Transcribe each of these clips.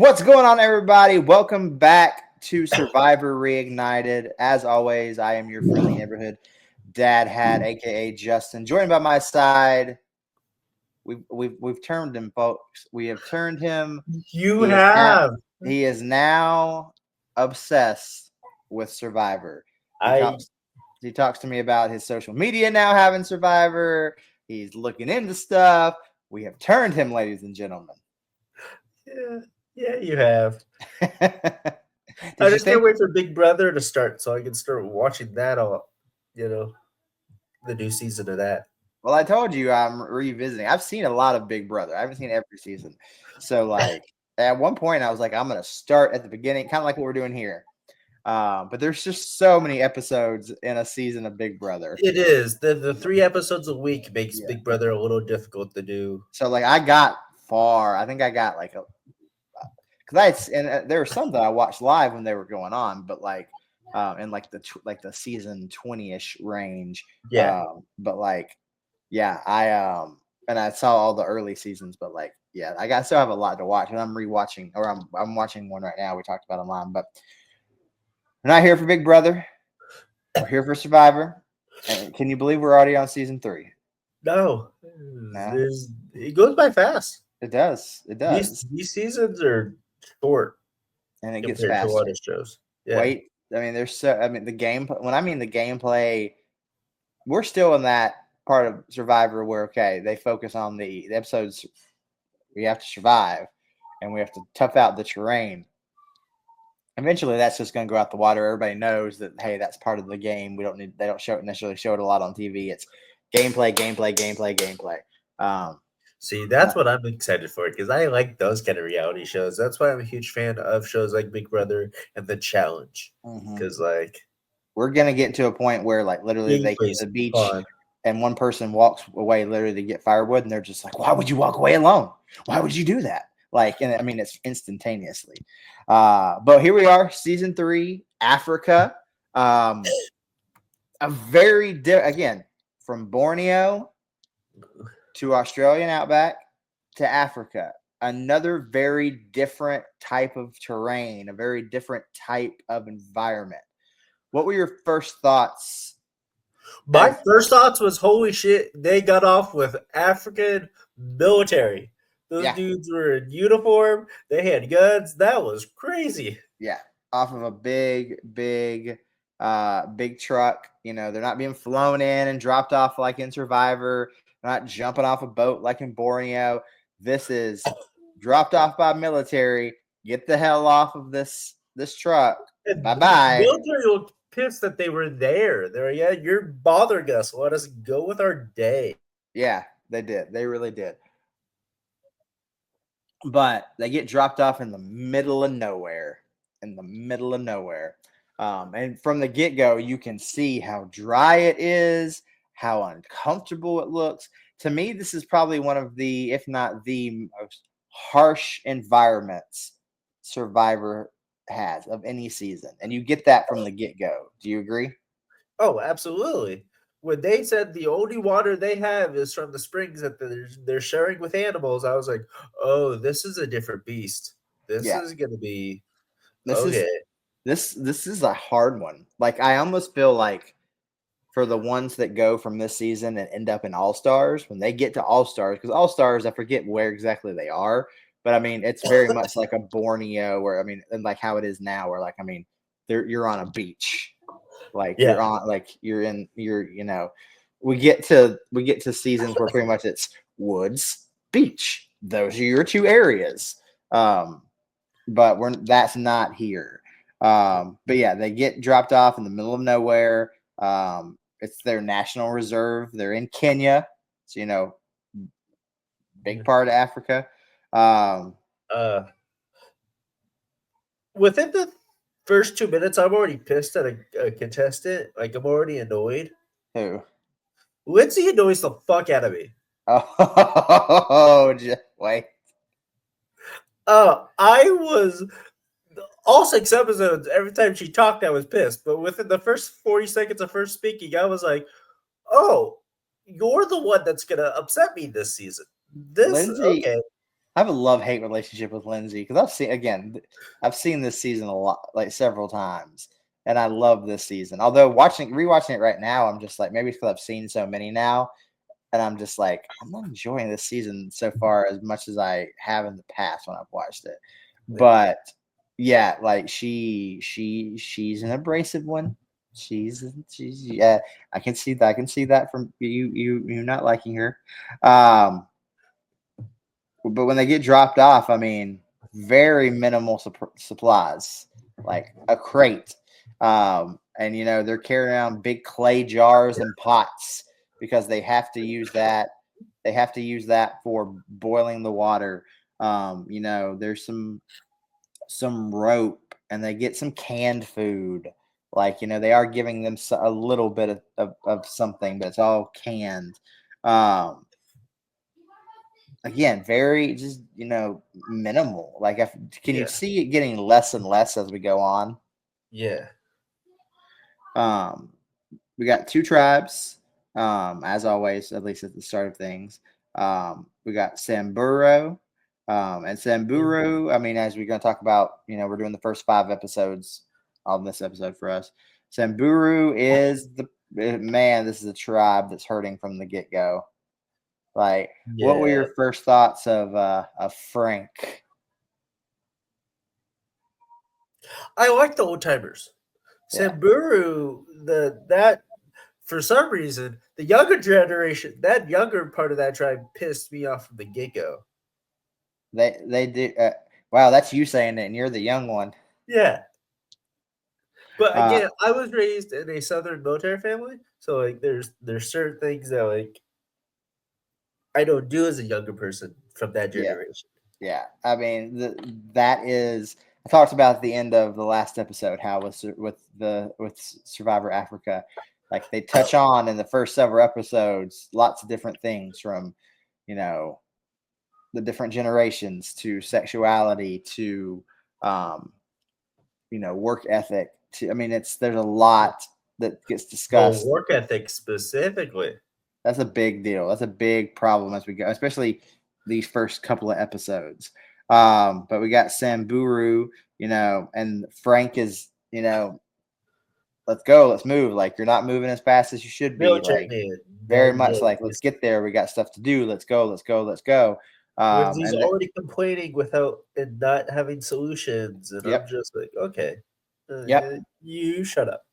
What's going on, everybody? Welcome back to Survivor Reignited. As always, I am your friendly neighborhood DadHat, aka Justin. Joined by my side, we've turned him, folks. We have turned him. You have. He is now obsessed with Survivor. He talks to me about his social media now having Survivor. He's looking into stuff. We have turned him, ladies and gentlemen. Yeah, you have. I just can't wait for Big Brother to start so I can start watching that the new season of that. Well, I told you I'm revisiting. I've seen a lot of Big Brother. I haven't seen every season. So, at one point, I was like, I'm going to start at the beginning, kind of like what we're doing here. But there's just so many episodes in a season of Big Brother. It is. The 3 episodes a week makes Big Brother a little difficult to do. So, I got far. I think I got because there were some that I watched live when they were going on, but in the season 20-ish range. Yeah. I saw all the early seasons, but I still have a lot to watch, and I'm rewatching, or I'm watching one right now. We talked about online, but we're not here for Big Brother. We're here for Survivor. And can you believe we're already on season 3? No. It goes by fast. It does. These seasons are short, and it gets faster. To a lot of shows. Yeah. Wait, the game. When I mean the gameplay, we're still in that part of Survivor where they focus on the episodes. We have to survive, and we have to tough out the terrain. Eventually, that's just going to go out the water. Everybody knows that. Hey, that's part of the game. They don't necessarily show it a lot on TV. It's gameplay. See, that's what I'm excited for because I like those kind of reality shows. That's why I'm a huge fan of shows like Big Brother and The Challenge. Because we're gonna get to a point where literally they get to the beach and one person walks away literally to get firewood, and they're just like, "Why would you walk away alone? Why would you do that?" It's instantaneously. But here we are, season 3, Africa. A very again from Borneo to Australian outback to Africa, another very different type of terrain, a very different type of environment. What were your first thoughts? My first thoughts was, holy shit, they got off with African military. Those dudes were in uniform. They had guns. That was crazy. Yeah, off of a big truck. They're not being flown in and dropped off like in Survivor. Not jumping off a boat like in Borneo. This is dropped off by military. Get the hell off of this truck. Bye-bye. Military looked pissed that they were there. They're you're bothering us. Let us go with our day. Yeah, they did. They really did. But they get dropped off in the middle of nowhere. And from the get-go, you can see how dry it is, how uncomfortable it looks. To me, this is probably one of the, if not the most harsh environments Survivor has of any season. And you get that from the get-go. Do you agree? Oh, absolutely. When they said the only water they have is from the springs that they're sharing with animals, I was like, oh, this is a different beast. This is going to be okay. This is a hard one. I almost feel like for the ones that go from this season and end up in All-Stars, when they get to All-Stars, because All-Stars, I forget where exactly they are, but it's very much like a Borneo where, and like how it is now, where you're on a beach, you're on, we get to seasons where pretty much it's woods, beach. Those are your 2 areas. But that's not here. But yeah, they get dropped off in the middle of nowhere. It's their national reserve. They're in Kenya. So, big part of Africa. Within the first 2 minutes, I'm already pissed at a contestant. I'm already annoyed. Who? Lindsay annoys the fuck out of me. Oh, just wait. I was all 6 episodes, every time she talked, I was pissed. But within the first 40 seconds of her speaking, I was like, oh, you're the one that's going to upset me this season. Lindsay, okay. I have a love-hate relationship with Lindsay because I've seen this season a lot, like several times, and I love this season. Although rewatching it right now, I'm just like, maybe because I've seen so many now, and I'm just like, I'm not enjoying this season so far as much as I have in the past when I've watched it. But yeah, like she's an abrasive one. She's yeah. I can see that. I can see that from you not liking her. But when they get dropped off, I mean, very minimal supplies, like a crate. And they're carrying around big clay jars and pots because they have to use that. They have to use that for boiling the water. There's some rope, and they get some canned food. Like, they are giving them a little bit of something, but it's all canned. Again, very just minimal. Like, can you see it getting less and less as we go on? Yeah. We got two tribes, as always, at least at the start of things. We got Samburu, and Samburu. I mean, as we're going to talk about, we're doing the first 5 episodes on this episode for us. Samburu is this is a tribe that's hurting from the get-go. Like, what were your first thoughts of Frank? I like the old timers. Samburu, that for some reason, the younger generation, that younger part of that tribe pissed me off from the get-go. They do. Wow, that's you saying it, and you're the young one. Yeah. But again, I was raised in a Southern military family, so like there's certain things that like I don't do as a younger person from that generation. Yeah. I mean, that is. I talked about at the end of the last episode how with Survivor Africa, like they touch on in the first several episodes lots of different things from, the different generations to sexuality to, work ethic. There's a lot that gets discussed. Work ethic specifically. That's a big deal. That's a big problem as we go, especially these first couple of episodes. But we got Samburu, and Frank is, let's go, let's move. Like, you're not moving as fast as you should be. Like, very much like, let's get there. We got stuff to do. Let's go, let's go, let's go. He's already complaining without and not having solutions. And I'm just like, okay, you shut up.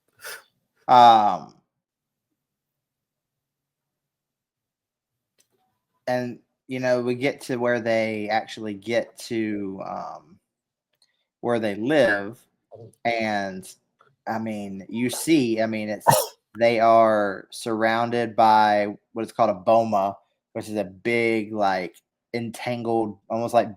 And we get to where they actually get to where they live, and they are surrounded by what is called a boma, which is a big, like, entangled, almost like,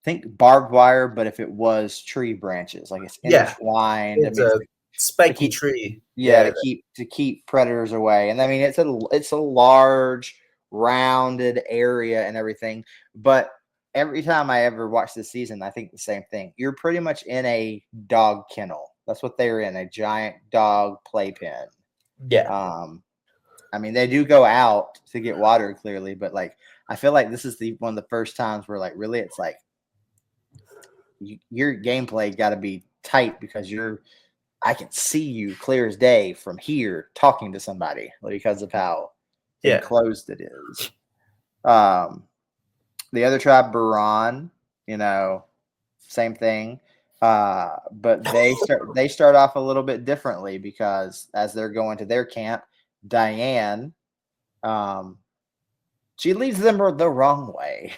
think barbed wire, but if it was tree branches, like it's intertwined. It's a spiky tree. To keep predators away. And it's a large, rounded area and everything. But every time I ever watch this season, I think the same thing. You're pretty much in a dog kennel. That's what they're in, a giant dog playpen. Yeah. They do go out to get water, clearly, but like, I feel like this is one of the first times where, like, really it's like your gameplay got to be tight because I can see you clear as day from here talking to somebody because of how enclosed it is. The other tribe, Buran, same thing. But they start off a little bit differently because as they're going to their camp, Diane, she leads them the wrong way.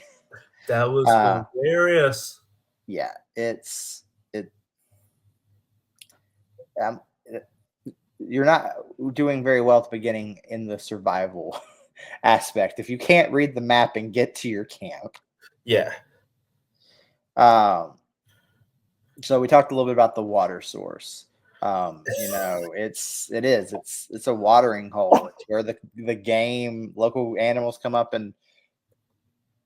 That was hilarious. Yeah, you're not doing very well at the beginning in the survival aspect if you can't read the map and get to your camp. Yeah. So we talked a little bit about the water source. It's a watering hole. It's where the local animals come up and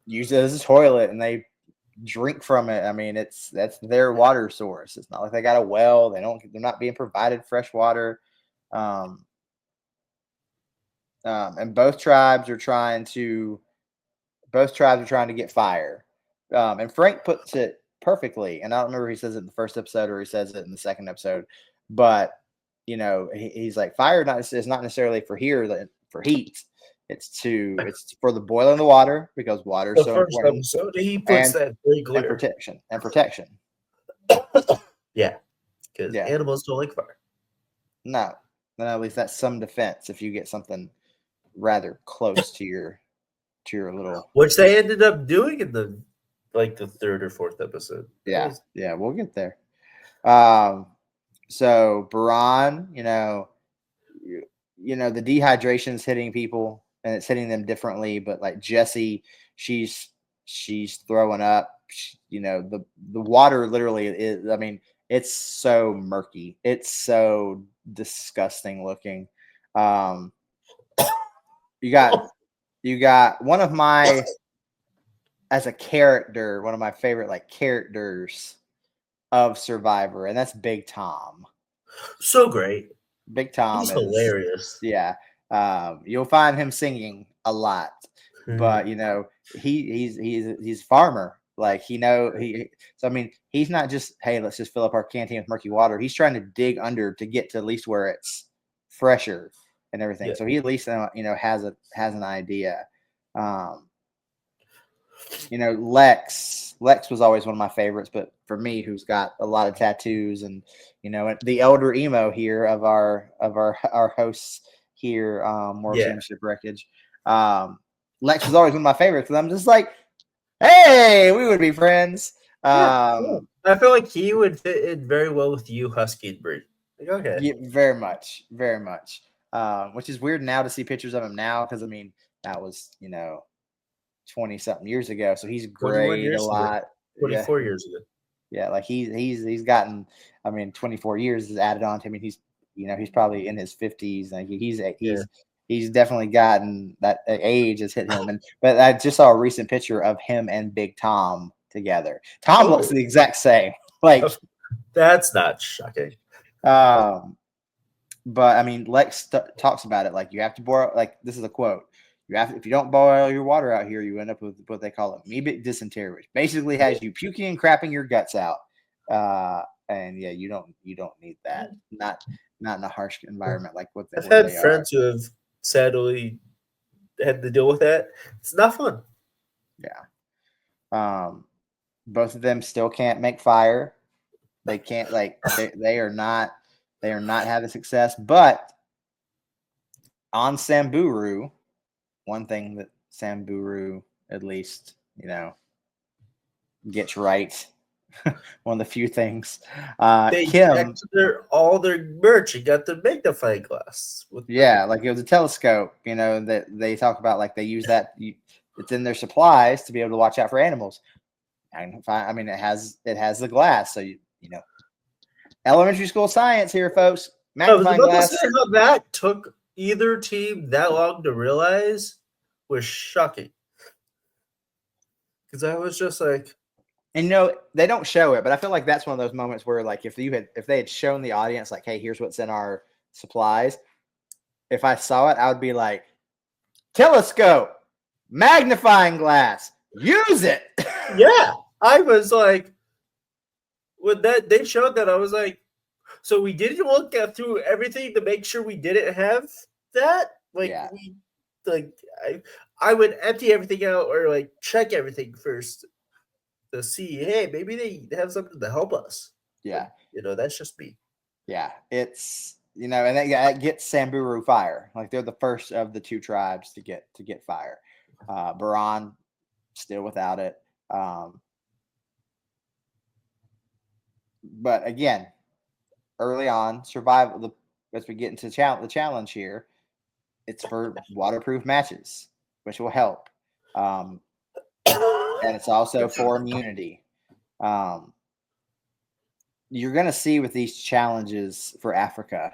use it as a toilet, and they drink from it. That's their water source. It's not like they got a well. They're not being provided fresh water. And both tribes are trying to get fire. And Frank puts it perfectly. And I don't remember if he says it in the first episode or he says it in the second episode. But, he's like, fire is not necessarily for for heat. It's for the boiling the water because water is so important. Episode, he puts that very clear. And protection. Yeah. Because animals don't like fire. No. Then at least that's some defense if you get something rather close to your little, which they ended up doing in the third or fourth episode. Yeah, we'll get there. So Baran, the dehydration is hitting people and it's hitting them differently. But like Jessie, she's throwing up. The water literally is. I mean, it's so murky. It's so disgusting looking. You got one of my, as a character, one of my favorite characters of Survivor, and that's Big Tom. So great. Big Tom is hilarious. Yeah. You'll find him singing a lot, but he's a farmer. So I mean, he's not just, hey, let's just fill up our canteen with murky water. He's trying to dig under to get to at least where it's fresher and everything. Yeah. So he at least has an idea. Lex was always one of my favorites, but for me, who's got a lot of tattoos and the elder emo here of our hosts here, more Championship Wreckage. Lex was always one of my favorites because I'm just like, hey, we would be friends. I feel like he would fit in very well with you, Husky and Bree. Okay. Yeah, very much, very much. Which is weird now to see pictures of him now because I mean that was 20-something years ago, so he's grayed a lot. 24 years ago. Yeah, he's gotten. I mean, 24 years is added on to him. I mean, he's probably in his 50s. Like he's definitely gotten that age has hit him. But I just saw a recent picture of him and Big Tom together. Tom looks the exact same. That's not shocking. But I mean, Lex talks about it you have to boil. This is a quote. If you don't boil your water out here, you end up with what they call amoebic dysentery, which basically has you puking and crapping your guts out. And yeah, you don't need that. Not in a harsh environment like what I've had friends who have sadly had to deal with that. It's not fun. Yeah. Both of them still can't make fire. They can't they are not having success. But on Samburu, one thing that Samburu at least gets right. One of the few things. They Kim, all their merch. You got the magnifying glass. It was a telescope. That they talk about. They use that. It's in their supplies to be able to watch out for animals. And I mean, it has the glass. So elementary school science here, folks. Magnifying glass. How that took either team that long to realize was shocking. Because I was just like. And they don't show it, but I feel like that's one of those moments where if they had shown the audience hey, here's what's in our supplies. If I saw it, I would be like, telescope, magnifying glass, use it. Yeah. I was like, when they showed that, I was like, so we didn't look through everything to make sure we didn't have that? I would empty everything out or check everything first. To see, hey, maybe they have something to help us. Yeah. That's just me. Yeah. It's, and that gets Samburu fire. They're the first of the two tribes to get fire. Baran still without it. But again, early on, survival, as we get into the challenge here, it's for waterproof matches, which will help. And it's also for immunity. You're going to see with these challenges for Africa,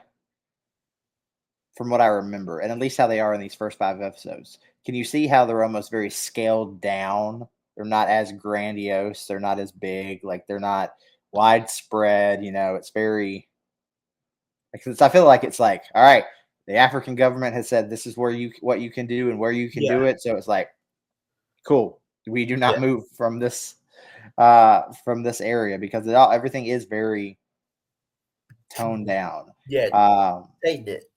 from what I remember, and at least how they are in these first 5 episodes, can you see how they're almost very scaled down? They're not as grandiose. They're not as big. They're not widespread. It's very, I feel like it's all right, the African government has said this is what you can do and where you can do it. So it's cool. We do not move from this from this area because everything is very toned down. Yeah, ain't it?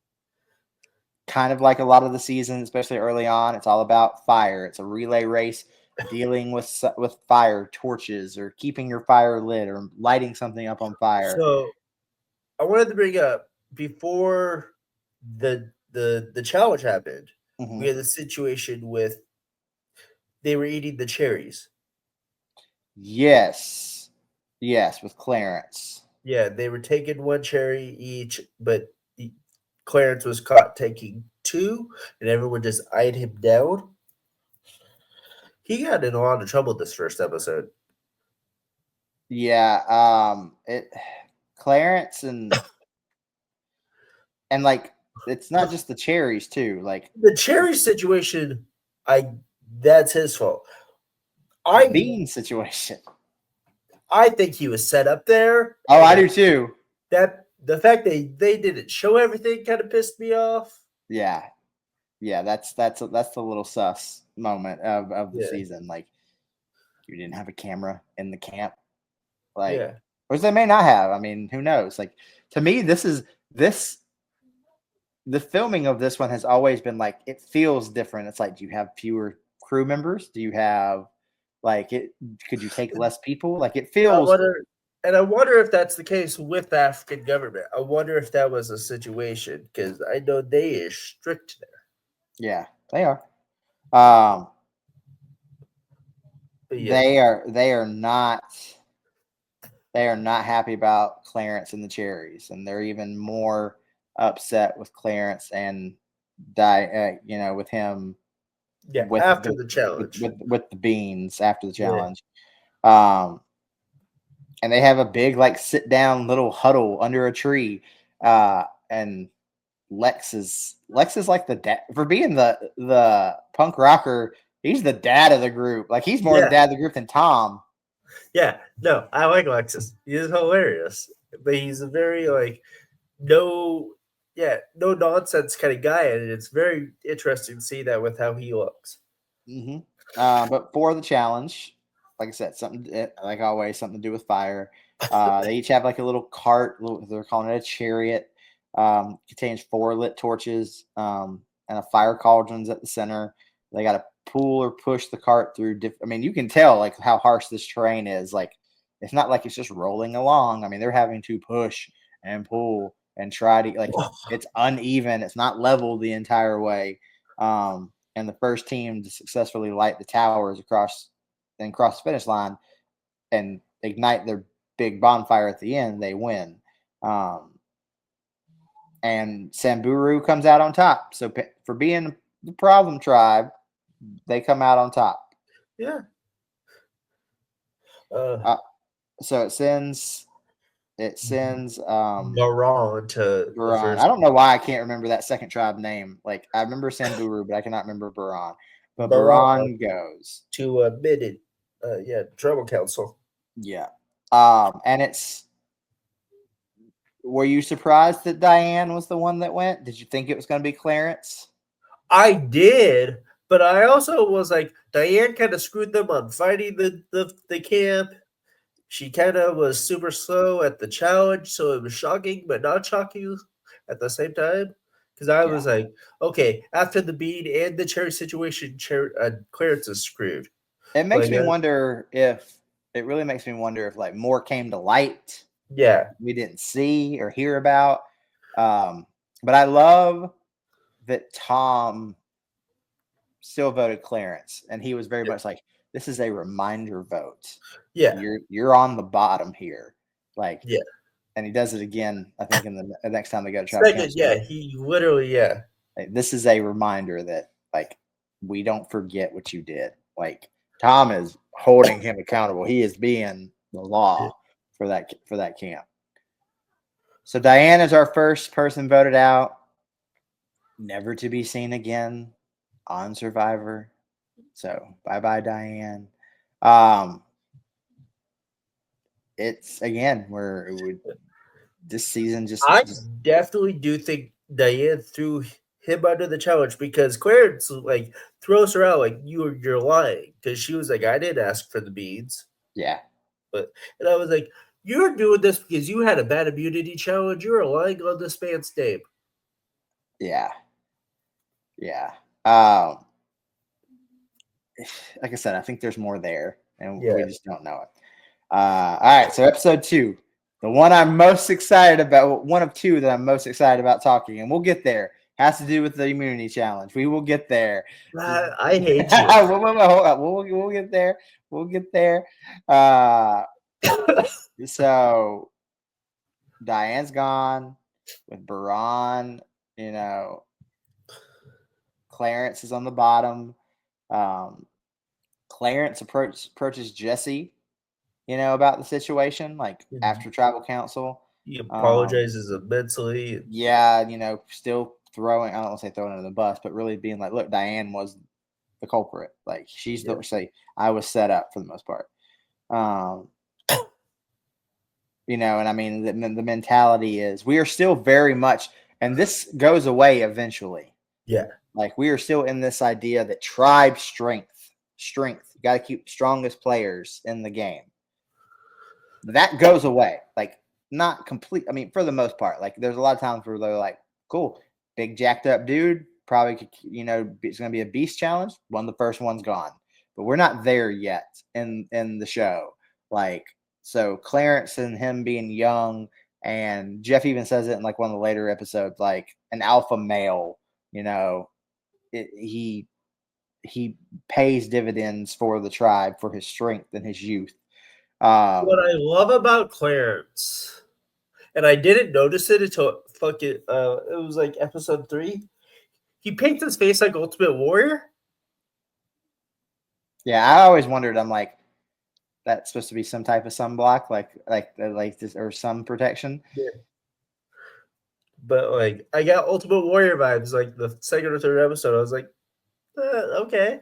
Kind of like a lot of the seasons, especially early on, it's all about fire. It's a relay race dealing with fire torches or keeping your fire lit or lighting something up on fire. So I wanted to bring up before the challenge happened, we had the situation with they were eating the cherries. Yes, with Clarence. Yeah, they were taking one cherry each, but Clarence was caught taking two, and everyone just eyed him down. He got in a lot of trouble this first episode. Yeah, Clarence and like it's not just the cherries too. Like the cherry situation, that's his fault. Bean situation. I think he was set up there. Oh, I do too. That the fact they didn't show everything kind of pissed me off. Yeah, that's the little sus moment of the season. Like you didn't have a camera in the camp, like, or they may not have. I mean, who knows? Like to me, the filming of this one has always been like it feels different. It's like, do you have fewer crew members? Do you have like it? Could you take less people? Like it feels. I wonder if that's the case with the African government. I wonder if that was a situation because I know they is strict there. Yeah, they are. They are not happy about Clarence and the cherries, and they're even more upset with Clarence and with him. Yeah, after the challenge with the beans after the challenge. And they have a big like sit down little huddle under a tree. And Lex is like the dad for being the punk rocker. He's the dad of the group. Like he's more the dad of the group than Tom. Yeah, no, I like Lexus. He's hilarious, but he's a very like no nonsense kind of guy, and it's very interesting to see that with how he looks. But for the challenge, like I said, something like always, something to do with fire. They each have like a little cart. They're calling it a chariot. Contains 4 lit torches and a fire cauldron's at the center. They got to pull or push the cart through. I mean, you can tell like how harsh this terrain is. Like it's not like it's just rolling along. I mean, they're having to push and pull and try to like it's uneven. It's not level the entire way. And the first team to successfully light the towers across the finish line and ignite their big bonfire at the end, they win. And Samburu comes out on top. So for being the problem tribe, they come out on top. Yeah. So it sends Baran to Baran. I don't know why I can't remember that second tribe name. Like I remember Samburu, but I cannot remember Baran. But Baran goes to admitted tribal council. Yeah. And it's were you surprised that Diane was the one that went? Did you think it was going to be Clarence? I did, but I also was like, Diane kind of screwed them on fighting the camp. She kind of was super slow at the challenge, so it was shocking, but not shocking at the same time. Because I was like, okay, after the bean and the cherry situation, Clarence is screwed. It makes me wonder if like more came to light. Yeah, we didn't see or hear about. But I love that Tom still voted Clarence, and he was very much like, this is a reminder vote. Yeah, you're on the bottom here. Like, and he does it again. I think in the next time they go to try. He literally, like, this is a reminder that like we don't forget what you did. Like Tom is holding him accountable. He is being the law for that camp. So Diane is our first person voted out, never to be seen again on Survivor. So bye Diane. It's again this season I definitely do think Diane threw him under the challenge because Clarence like throws her out like you're lying because she was like, I didn't ask for the beads. Yeah, And I was like, you're doing this because you had a bad immunity challenge. You're relying on this man's name. Yeah. Like I said, I think there's more there, and we just don't know it. All right, so episode 2, the one I'm most excited about, one of 2 that I'm most excited about talking, and we'll get there. Has to do with the immunity challenge. We will get there. I hate you. Hold on. We'll get there. We'll get there. So Diane's gone with Baran. Clarence is on the bottom. Clarence approaches Jesse, about the situation, like after tribal council. He apologizes immensely. Yeah, still throwing, I don't want to say throwing under the bus, but really being like, look, Diane was the culprit. Like, she's I was set up for the most part. And I mean, the mentality is we are still very much, and this goes away eventually. Yeah. Like, we are still in this idea that tribe strength, you got to keep strongest players in the game. That goes away. Like, not complete. I mean, for the most part, like, there's a lot of times where they're like, cool, big jacked up dude, probably could, it's going to be a beast challenge. One of the first one's gone, but we're not there yet in the show. Like, so Clarence and him being young, and Jeff even says it in like one of the later episodes, like an alpha male, he pays dividends for the tribe for his strength and his youth. What I love about Clarence, and I didn't notice it until it was like episode 3. He paints his face like Ultimate Warrior. Yeah, I always wondered. I'm like, that's supposed to be some type of sunblock, like this, or sun protection. Yeah. But like, I got Ultimate Warrior vibes. Like the second or third episode, I was like, okay.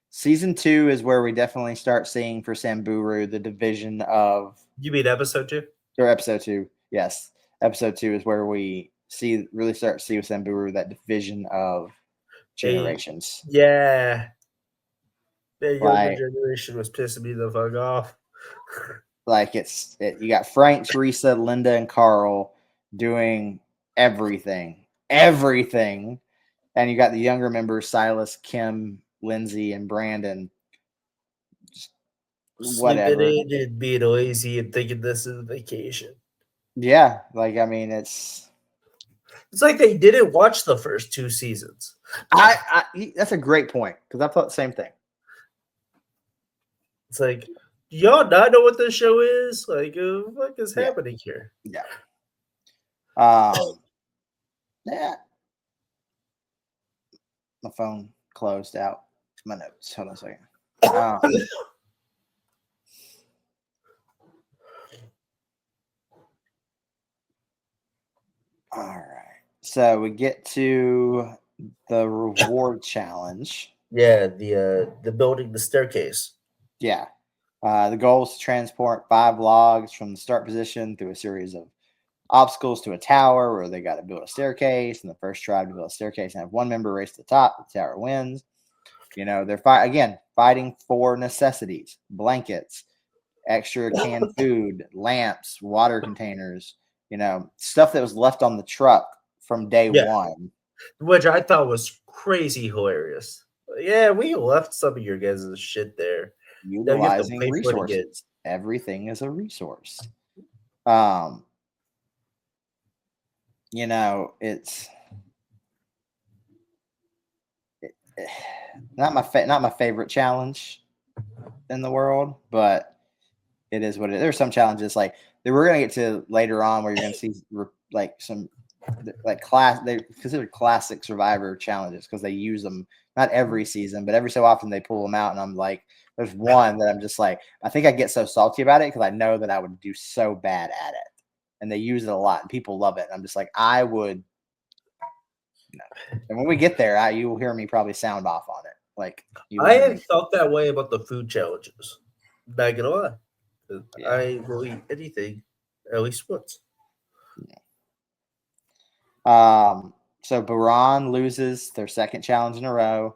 Season 2 is where we definitely start seeing for Samburu the division of. You mean episode 2? Or episode 2, yes. Episode 2 is where we really start to see with Samburu that division of generations. Yeah. The younger generation was pissing me the fuck off. Like, you got Frank, Teresa, Linda, and Carl doing everything, and you got the younger members, Silas, Kim, Lindsay, and Brandon. Whatever. Sleeping in and being lazy and thinking this is a vacation. Yeah, like, I mean, it's like they didn't watch the first 2 seasons. That's a great point, because I thought the same thing. It's like, y'all not know what this show is? Like, what is happening here? Yeah. Yeah. My phone closed out. My notes. Hold on a second. All right. So we get to the reward challenge. Yeah, the building the staircase. Yeah. The goal is to transport 5 logs from the start position through a series of obstacles to a tower where they got to build a staircase, and the first tribe to build a staircase and have one member race to the top. The tower wins. They're fighting for necessities: blankets, extra canned food, lamps, water containers. Stuff that was left on the truck from day one, which I thought was crazy hilarious. Yeah, we left some of your guys' shit there. Utilizing resources. Everything is a resource. It's not my favorite challenge in the world, but it is what it is. There's some challenges like that we're gonna get to later on where you're gonna see like some like they consider classic Survivor challenges because they use them not every season, but every so often they pull them out, and I'm like, there's one that I'm just like, I think I get so salty about it because I know that I would do so bad at it, and they use it a lot, and people love it. And I'm just like, I would. No. And when we get there, you will hear me probably sound off on it. Like, I have felt that way about the food challenges. Not gonna lie. Yeah. I will eat anything at least once. Yeah. So Baran loses their second challenge in a row.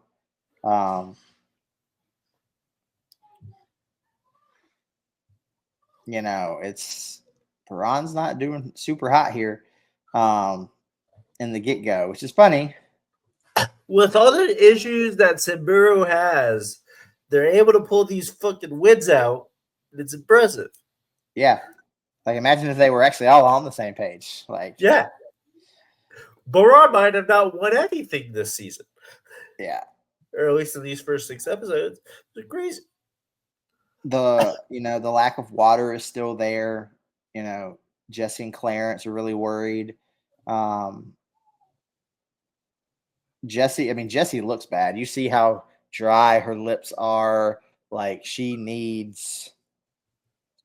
it's Piran's not doing super hot here in the get-go, which is funny. With all the issues that Samburu has, they're able to pull these fucking wins out. It's impressive. Yeah. Like, imagine if they were actually all on the same page. Like, yeah. Boran might have not won anything this season. Yeah. Or at least in these first 6 episodes. They're crazy. The lack of water is still there. Jesse and Clarence are really worried. Jesse looks bad. You see how dry her lips are. Like, she needs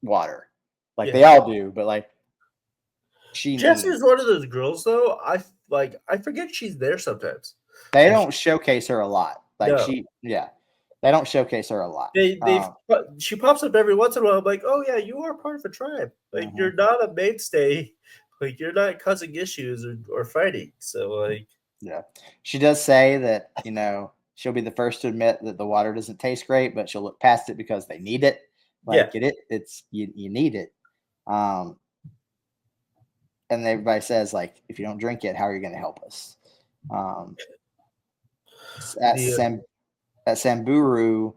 water. Like, they all do, but like, Jessie is one of those girls, though. I forget she's there sometimes. They don't showcase her a lot. Like, no. They don't showcase her a lot. She pops up every once in a while. I'm like, oh yeah, you are part of a tribe. Like, you're not a mainstay. Like, you're not causing issues or fighting. So, like, yeah, she does say that she'll be the first to admit that the water doesn't taste great, but she'll look past it because they need it. Like, get it? It's you need it. And everybody says, like, if you don't drink it, how are you going to help us? At Samburu,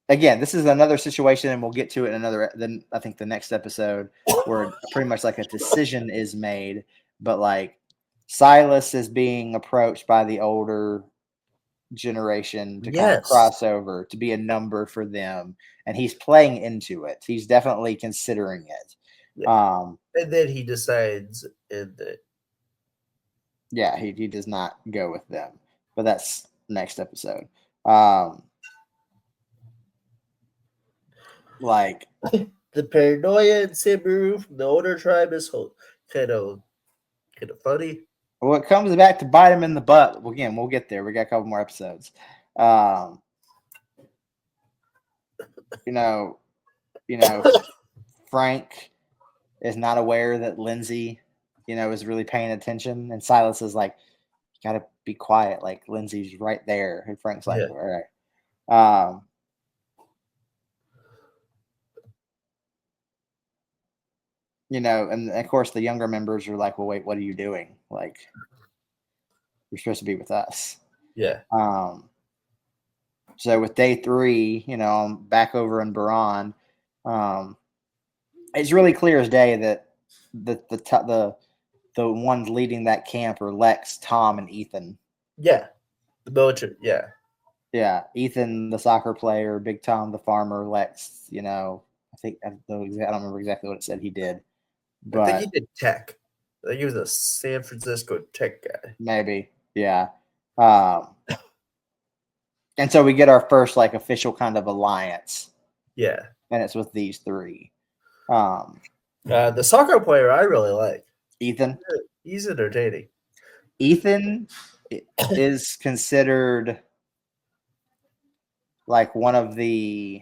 again, this is another situation, and we'll get to it in I think the next episode, where pretty much like a decision is made. But like, Silas is being approached by the older generation to kind of cross over to be a number for them, and he's playing into it. He's definitely considering it. And then he decides that he does not go with them, but that's next episode. Like, the paranoia in Samburu from the older tribe is kind of funny. Well, it comes back to bite him in the butt. Again, we'll get there. We got a couple more episodes. Frank is not aware that Lindsay, is really paying attention, and Silas is like, "You got to be quiet. Like, Lindsay's right there," and Frank's like, "All right." And of course the younger members are like, "Well, wait, what are you doing? Like, you're supposed to be with us." Yeah. So with day 3, I'm back over in Boran. It's really clear as day that the ones leading that camp are Lex, Tom, and Ethan. Yeah, the military. Yeah. Yeah, Ethan, the soccer player, Big Tom, the farmer, Lex. I don't remember exactly what it said he did. But I think he did tech. I think he was a San Francisco tech guy. Maybe, yeah. And so we get our first like official kind of alliance. Yeah. And it's with these 3. The soccer player I really like. Ethan. He's entertaining. Ethan is considered like one of the,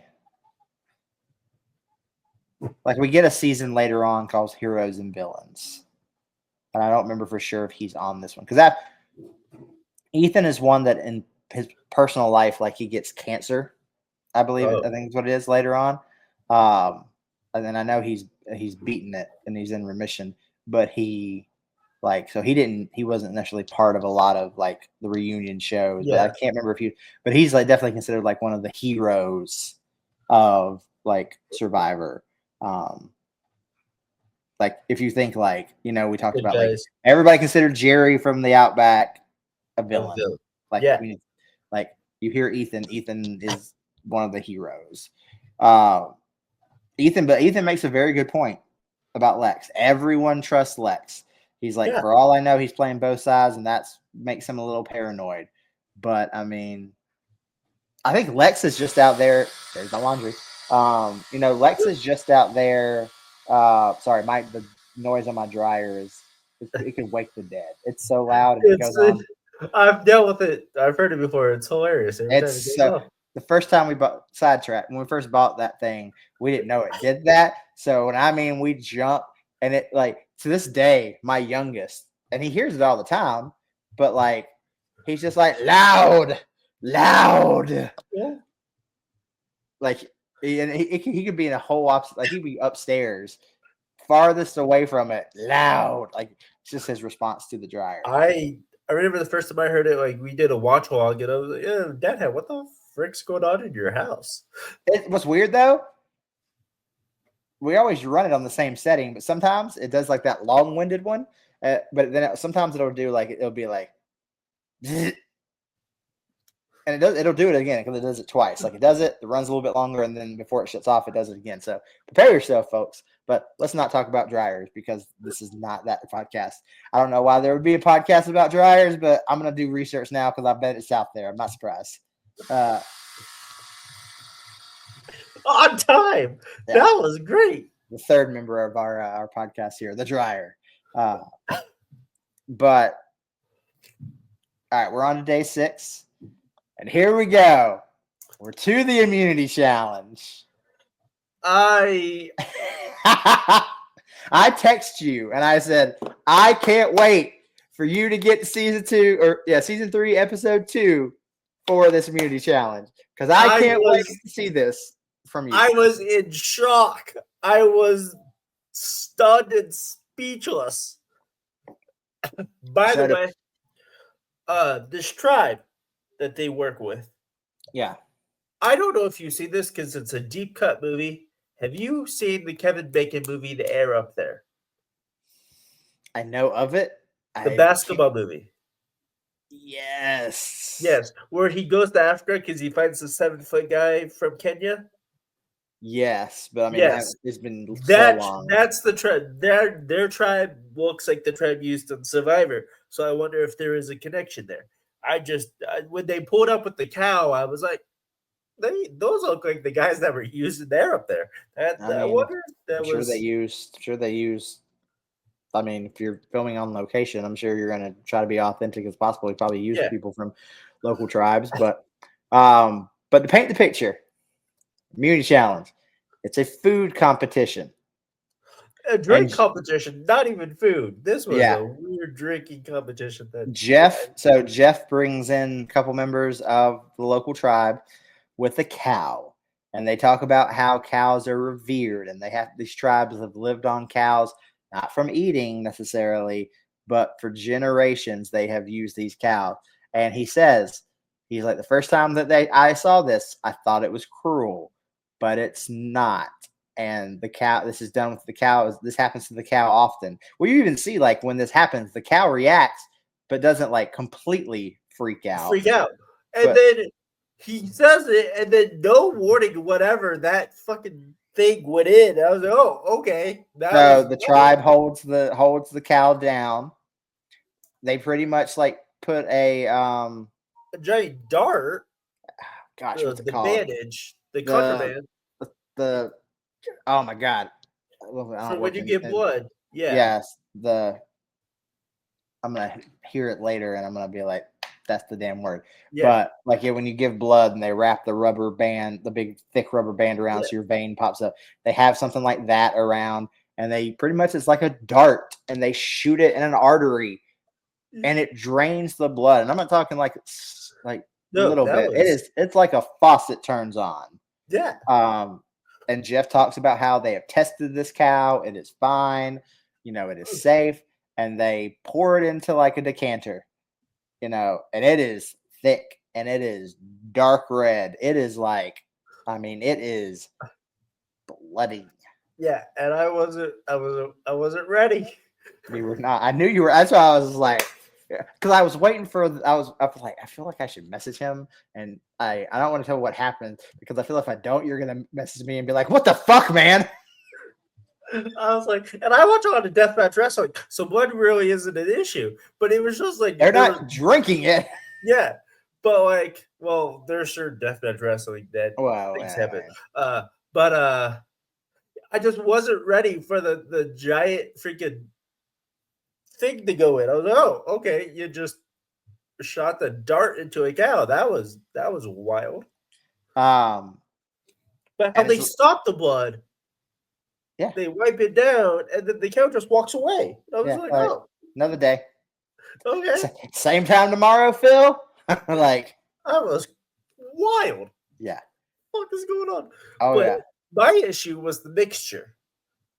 like, we get a season later on called Heroes and Villains. And I don't remember for sure if he's on this one. Because Ethan is one that in his personal life, like, he gets cancer, I believe. I think is what it is later on. And then I know he's beaten it and he's in remission. But he wasn't necessarily part of a lot of like the reunion shows. Yeah. But I can't remember but he's like definitely considered like one of the heroes of like Survivor. Like, if you think like, we talked about like everybody considered Jerry from the Outback a villain. Like, like you hear Ethan is one of the heroes. Ethan makes a very good point about Lex. Everyone trusts Lex. He's like, for all I know, he's playing both sides, and that makes him a little paranoid. But I mean, I think Lex is just out there. There's my laundry. Lex is just out there. Sorry, the noise on my dryer it can wake the dead. It's so loud. And it goes on. I've dealt with it. I've heard it before. It's hilarious. The first time we bought Sidetrack, when we first bought that thing, we didn't know it did that. So we jump, and it, like, to this day, my youngest, and he hears it all the time, but like, he's just like loud. Yeah. Like, He could be in a whole opposite, like he'd be upstairs, farthest away from it, loud. Like it's just his response to the dryer. I remember the first time I heard it, like we did a watch log, and I was like, "Yeah, DadHat, what the frick's going on in your house?" What's weird though, we always run it on the same setting, but sometimes it does like that long-winded one. But then sometimes it'll do like it'll be like, and it'll do it again because it does it twice. Like it does it runs a little bit longer, and then before it shuts off, it does it again. So prepare yourself, folks. But let's not talk about dryers because this is not that podcast. I don't know why there would be a podcast about dryers, but I'm gonna do research now because I bet it's out there. I'm not surprised. On time. Yeah. That was great. The third member of our podcast here, the dryer. But all right, we're on to day 6, and here we go. We're to the immunity challenge. I text you and I said, I can't wait for you to get to season 3, episode 2 for this immunity challenge because I can't wait to see this from you. I was in shock. I was stunned and speechless. By the way, this tribe that they work with. Yeah. I don't know if you see this because it's a deep cut movie. Have you seen the Kevin Bacon movie, The Air Up There? I know of it. The basketball movie. Yes. Yes. Where he goes to Africa because he finds the 7-foot guy from Kenya. Yes, but I mean, it's been so long. That's the tribe. Their tribe looks like the tribe used in Survivor. So I wonder if there is a connection there. When they pulled up with the cow, I was like, those look like the guys that were used in there up there. I wonder if that was. Sure they used. I mean, if you're filming on location, I'm sure you're going to try to be authentic as possible. You probably use people from local tribes, but to paint the picture. Immunity challenge. It's a food competition. A drink competition, not even food. This was a weird drinking competition. Jeff brings in a couple members of the local tribe with a cow. And they talk about how cows are revered. And these tribes have lived on cows, not from eating necessarily, but for generations they have used these cows. And he's like, the first time that I saw this, I thought it was cruel. But it's not. And the cow, this is done with the cow. This happens to the cow often. Well, you even see like when this happens, the cow reacts, but doesn't like completely freak out. And then he says it, and then no warning, whatever, that fucking thing went in. I was like, oh, okay. So the tribe holds the cow down. They pretty much like put a giant dart. Gosh, what's it called? Bandage. The contraband. Oh my God. So when you get blood. Yeah. Yes. I'm going to hear it later and I'm going to be like, that's the damn word. Yeah. But like when you give blood and they wrap the rubber band, the big thick rubber band around so your vein pops up, they have something like that around and they pretty much, it's like a dart and they shoot it in an artery and it drains the blood. And I'm not talking like a little bit. It's like a faucet turns on. Yeah. And Jeff talks about how they have tested this cow. It is fine. It is safe. And they pour it into like a decanter, and it is thick and it is dark red. It is like, it is bloody. Yeah. And I wasn't ready. You were not. I knew you were. That's why I was like, because I was waiting for. I was like, I feel like I should message him, and I don't want to tell what happened because I feel if I don't, you're gonna message me and be like, "What the fuck, man?" I was like, and I watch a lot of deathmatch wrestling, so blood really isn't an issue. But it was just like they're not drinking it. Yeah, but like, well, there's sure deathmatch wrestling that things happen. But I just wasn't ready for the giant freaking thing to go in. I was like, oh, okay, you just shot the dart into a cow. That was wild. But how they stop the blood? Yeah, they wipe it down, and then the cow just walks away. I was like, oh, another day. Okay, same time tomorrow, Phil. Like that was wild. Yeah, fuck is going on? Oh but yeah. my issue was the mixture.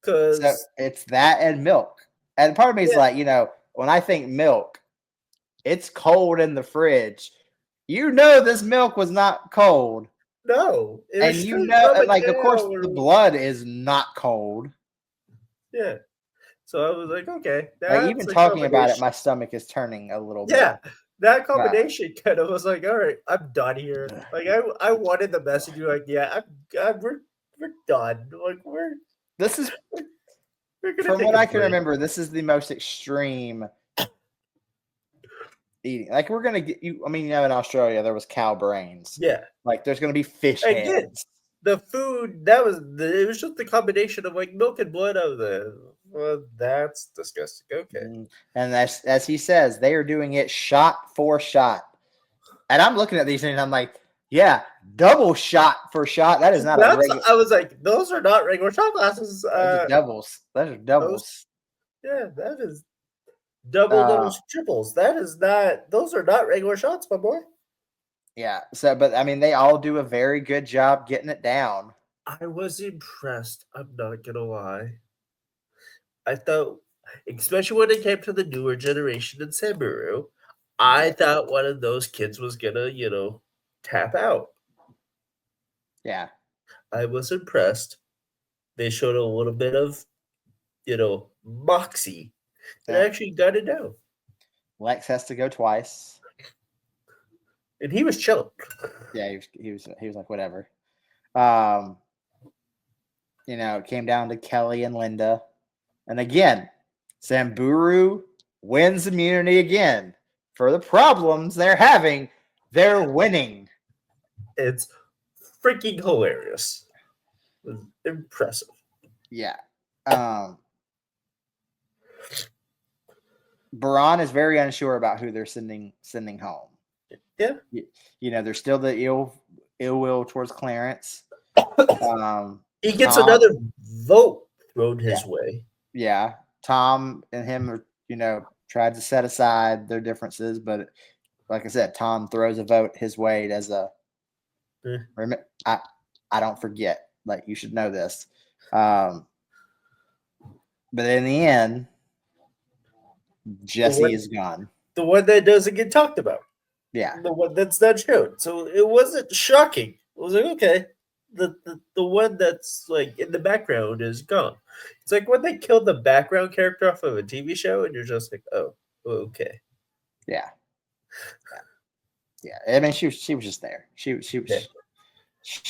So Because it's that and milk. And part of me is like, when I think milk, it's cold in the fridge. This milk was not cold. no, it was And straight from a like, of course, cow. the blood is not cold. Yeah. So I was like, okay, Like, even that's a talking about it, combination. my stomach is turning a little bit. Yeah, that combination kind of was like, all right, I'm done here. Like I wanted the message like, yeah, we're done. Like This is, we're gonna from take what a I can break. remember, this is the most extreme eating. Like, we're gonna get you. I mean, in Australia there was cow brains. Yeah. Like, there's gonna be fish Again, heads. the food it was just the combination of like milk and blood of well, that's disgusting. Okay. And as he says, they are doing it shot for shot. And I'm looking at these things and I'm like, yeah, double shot for shot. That is not a regular. I was like, those are not regular shot glasses. Those are doubles. Those are doubles. That is double those triples. That is not. Those are not regular shots, my boy. Yeah. So, but I mean, they all do a very good job getting it down. I was impressed. I'm not gonna lie. I thought, especially when it came to the newer generation in Samburu, I thought one of those kids was gonna, tap out. Yeah. I was impressed. They showed a little bit of, moxie and actually got it down. Lex has to go twice. And he was chilling. Yeah, he was like, whatever. It came down to Kelly and Linda. And again, Samburu wins immunity again. For the problems they're having, they're winning. It's freaking hilarious. It was impressive. Yeah. Baran is very unsure about who they're sending home. Yeah. There's still the ill will towards Clarence. He gets another vote thrown his way. Yeah. Tom and him are, tried to set aside their differences, but like I said, Tom throws a vote his way as a I don't forget. Like, you should know this. But in the end, Jesse is gone. The one that doesn't get talked about. Yeah. The one that's not shown. So it wasn't shocking. It was like, okay. The one that's like in the background is gone. It's like when they killed the background character off of a TV show and you're just like, oh, okay. Yeah. I mean, she was just there. She was. Yeah.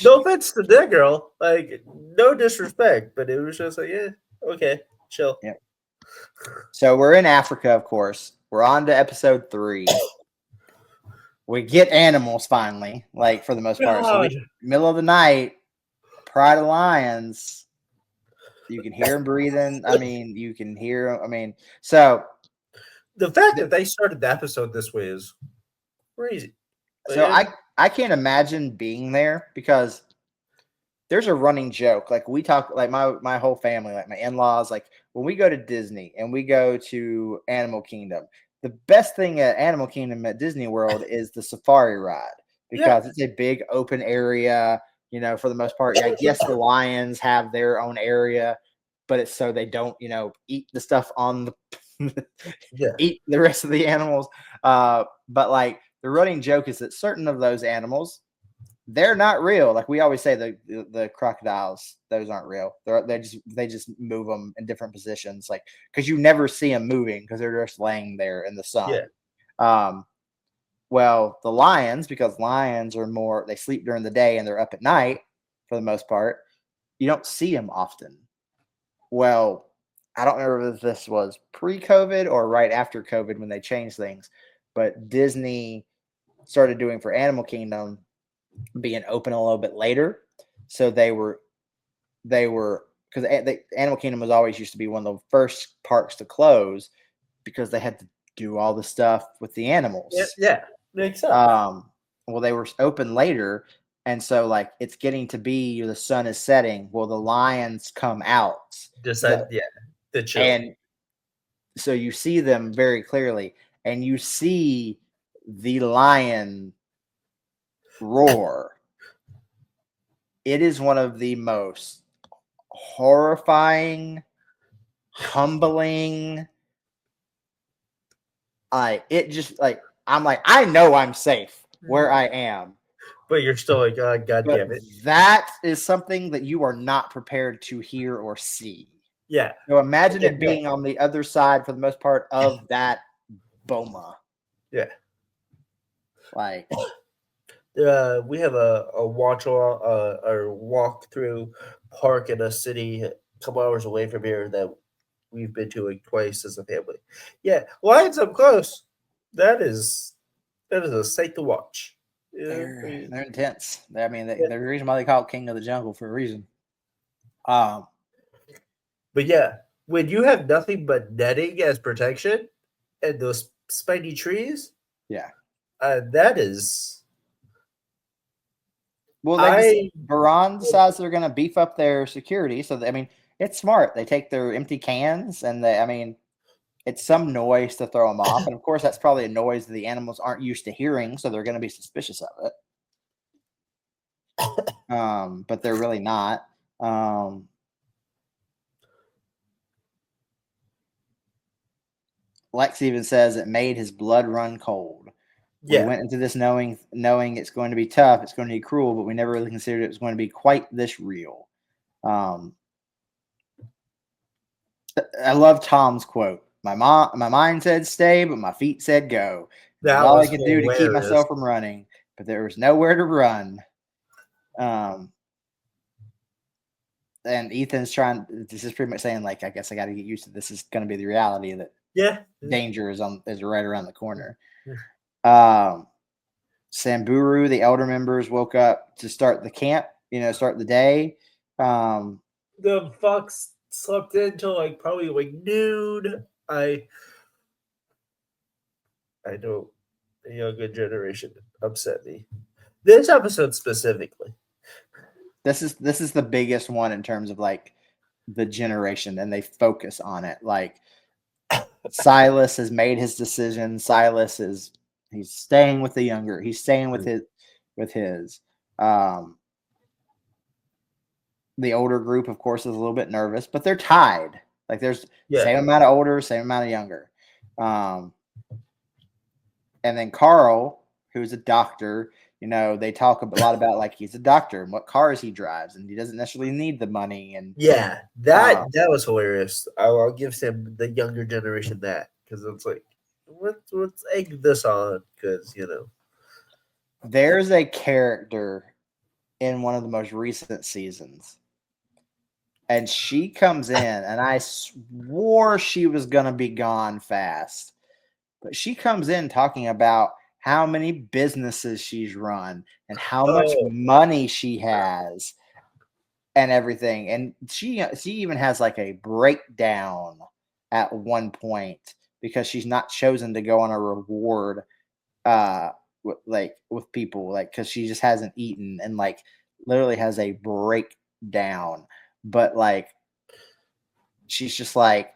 No offense to that girl, like, no disrespect, but it was just like, yeah, okay, chill. Yeah. So we're in Africa, of course. We're on to episode 3. We get animals finally, like, for the most part. So middle of the night, pride of lions. You can hear them breathing. I mean, you can hear them. I mean, so the fact that they started the episode this way is crazy. So I can't imagine being there because there's a running joke. Like, we talk, like, my whole family, like my in-laws, like, when we go to Disney and we go to Animal Kingdom, the best thing at Animal Kingdom at Disney World is the safari ride because it's a big open area, for the most part. I guess the lions have their own area, but it's so they don't, eat the stuff on the eat the rest of the animals. But like, the running joke is that certain of those animals, they're not real. Like we always say, the crocodiles, those aren't real. They just move them in different positions, like, because you never see them moving because they're just laying there in the sun. Yeah. Well, the lions, because lions are more, they sleep during the day and they're up at night for the most part. You don't see them often. Well, I don't remember if this was pre-COVID or right after COVID when they changed things, but Disney started doing for Animal Kingdom being open a little bit later. So they were because Animal Kingdom was always used to be one of the first parks to close because they had to do all the stuff with the animals. Yeah, makes sense. Well, they were open later, and so like it's getting to be the sun is setting. Well, the lions come out. The chill. And so you see them very clearly, and you see the lion roar. it is one of the most horrifying, humbling. I'm like, I know I'm safe where I am. But you're still like, God damn it. That is something that you are not prepared to hear or see. Yeah. So imagine it being on the other side for the most part of that boma. Yeah. Like we have a walk through park in a city a couple hours away from here that we've been to like twice as a family. Yeah, lions up close. That is a sight to watch. they're intense. I mean, the reason why they call it King of the Jungle for a reason. But yeah, when you have nothing but netting as protection and those spiny trees, that is. Well, Baran decides they're going to beef up their security. So, I mean, it's smart. They take their empty cans and it's some noise to throw them off. And of course, that's probably a noise that the animals aren't used to hearing. So they're going to be suspicious of it. But they're really not. Lex even says it made his blood run cold. We went into this knowing it's going to be tough, it's going to be cruel, but we never really considered it was going to be quite this real. I love Tom's quote. My mind said stay, but my feet said go. That's all I could do to keep myself from running, but there was nowhere to run. And Ethan's this is pretty much saying, like, I guess I got to get used to this. Is going to be the reality that danger is right around the corner. Samburu, the elder members woke up to start the camp, start the day. The fox slept until like probably like noon. I know the younger generation upset me. This episode specifically. This is the biggest one in terms of like the generation, and they focus on it. Like Silas has made his decision. Silas he's staying with the younger. He's staying with his. The older group, of course, is a little bit nervous, but they're tied. Like there's same amount of older, same amount of younger. And then Carl, who's a doctor, they talk a lot about like he's a doctor and what cars he drives, and he doesn't necessarily need the money. And that was hilarious. I'll give Sam the younger generation that, because it's like, let's egg this on, because there's a character in one of the most recent seasons, and she comes in, and I swore she was gonna be gone fast, but she comes in talking about how many businesses she's run and how much money she has and everything. And she even has like a breakdown at one point because she's not chosen to go on a reward with people, like, because she just hasn't eaten, and like literally has a breakdown. But like she's just like,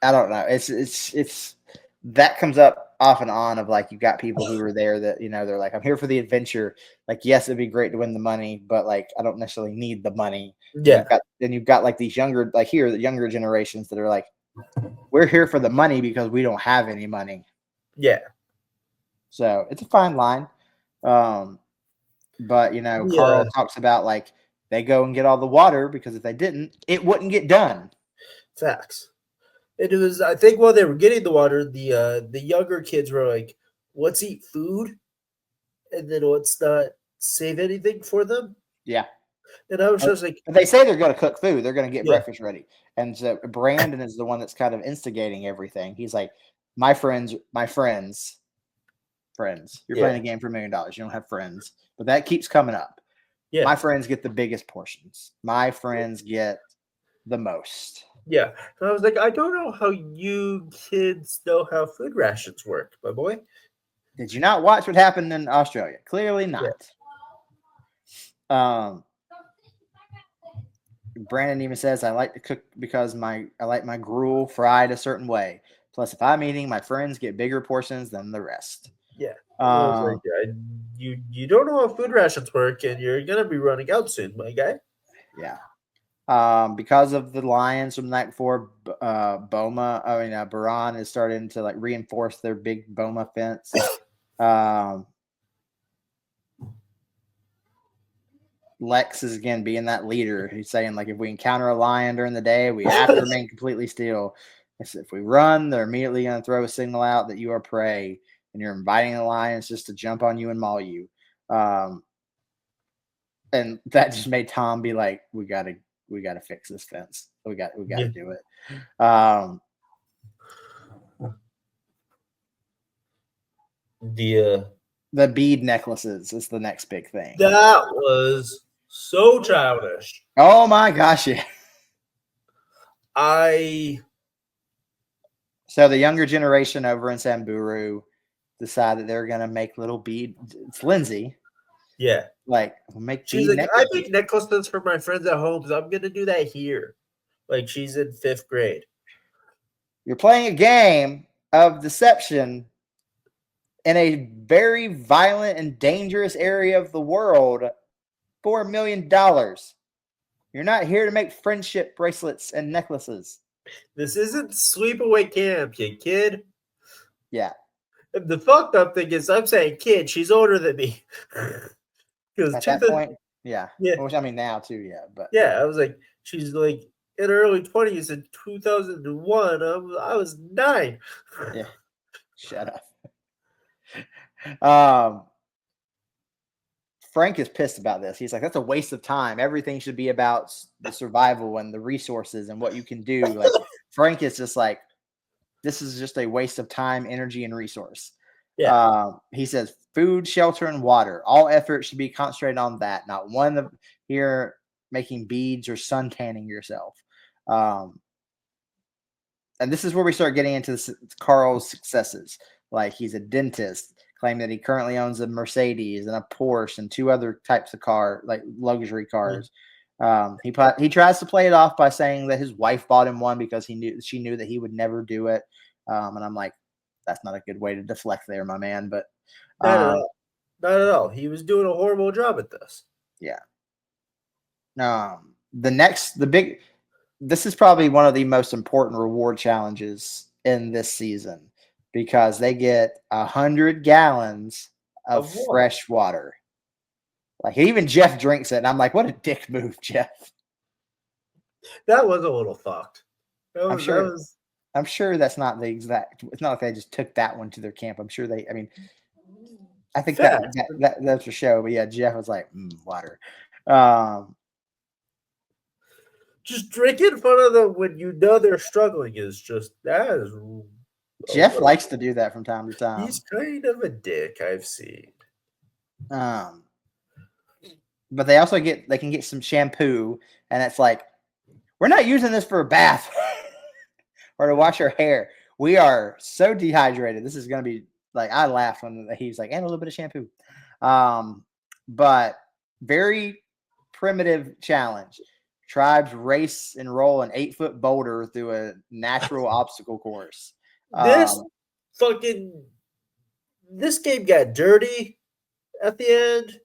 I don't know. It's that comes up off and on of like, you've got people who are there that, they're like, I'm here for the adventure. Like, yes, it'd be great to win the money, but like, I don't necessarily need the money. Yeah. Then you've got like these younger, like here, the younger generations that are like, we're here for the money because we don't have any money. Yeah. So it's a fine line. But Carl talks about like, they go and get all the water because if they didn't, it wouldn't get done. Facts. It was, I think, while they were getting the water, the younger kids were like, let's eat food, and then let's not save anything for them. Yeah. And I was just like, they say they're going to cook food. They're going to get breakfast ready. And so Brandon is the one that's kind of instigating everything. He's like, my friends, you're playing a game for $1 million. You don't have friends, but that keeps coming up. Yeah. My friends get the biggest portions. My friends get the most. Yeah. And I was like, I don't know how you kids know how food rations work, my boy. Did you not watch what happened in Australia? Clearly not. Yeah. Brandon even says, I like to cook because I like my gruel fried a certain way. Plus, if I'm eating, my friends get bigger portions than the rest. Yeah. I was like, you don't know how food rations work, and you're gonna be running out soon, my guy. Yeah. Because of the lions from the night before, Baran is starting to like reinforce their big Boma fence. Lex is again being that leader. He's saying like, if we encounter a lion during the day, we have to remain completely still. If we run, they're immediately going to throw a signal out that you are prey, and you're inviting the lions just to jump on you and maul you. And that just made Tom be like, we gotta fix this fence. We got to do it. The bead necklaces is the next big thing. That was so childish. Oh my gosh, yeah. So the younger generation over in Samburu decide that they're gonna make little bead. It's Lindsay. Yeah. Like, make she's like, necklaces. I make necklaces for my friends at home, so I'm gonna do that here. Like, she's in 5th grade. You're playing a game of deception in a very violent and dangerous area of the world for $1 million. You're not here to make friendship bracelets and necklaces. This isn't sleepaway camp, you kid. Yeah. And the fucked up thing is, I'm saying kid, she's older than me. At that point, yeah. Which, I mean, now too, yeah. But yeah, I was like, she's like in her early 20s in 2001. I was 9. Yeah. Shut up. Frank is pissed about this. He's like, that's a waste of time. Everything should be about the survival and the resources and what you can do. Like, Frank is just like, this is just a waste of time, energy, and resource. Yeah. He says, food, shelter, and water. All effort should be concentrated on that. Not one of here making beads or sun tanning yourself. And this is where we start getting into Carl's successes. Like, he's a dentist, claiming that he currently owns a Mercedes and a Porsche and 2 other types of car, like luxury cars. He tries to play it off by saying that his wife bought him one because she knew that he would never do it. And I'm like, that's not a good way to deflect there, my man. But not at all. Not at all. He was doing a horrible job at this. Yeah. This is probably one of the most important reward challenges in this season, because they get 100 gallons of fresh water. Like, even Jeff drinks it, and I'm like, what a dick move, Jeff. That was a little fucked. I'm sure that's not the exact. It's not like they just took that one to their camp. I'm sure they. I mean, I think that's for show. But yeah, Jeff was like, water. Just drink in front of them when you know they're struggling is just that is. Jeff likes to do that from time to time. He's kind of a dick, I've seen. But they also can get some shampoo, and it's like, we're not using this for a bath or to wash our hair. We are so dehydrated. This is going to be like, I laughed when he was like, and a little bit of shampoo. But very primitive challenge. Tribes race and roll an 8-foot boulder through a natural obstacle course. This game got dirty at the end.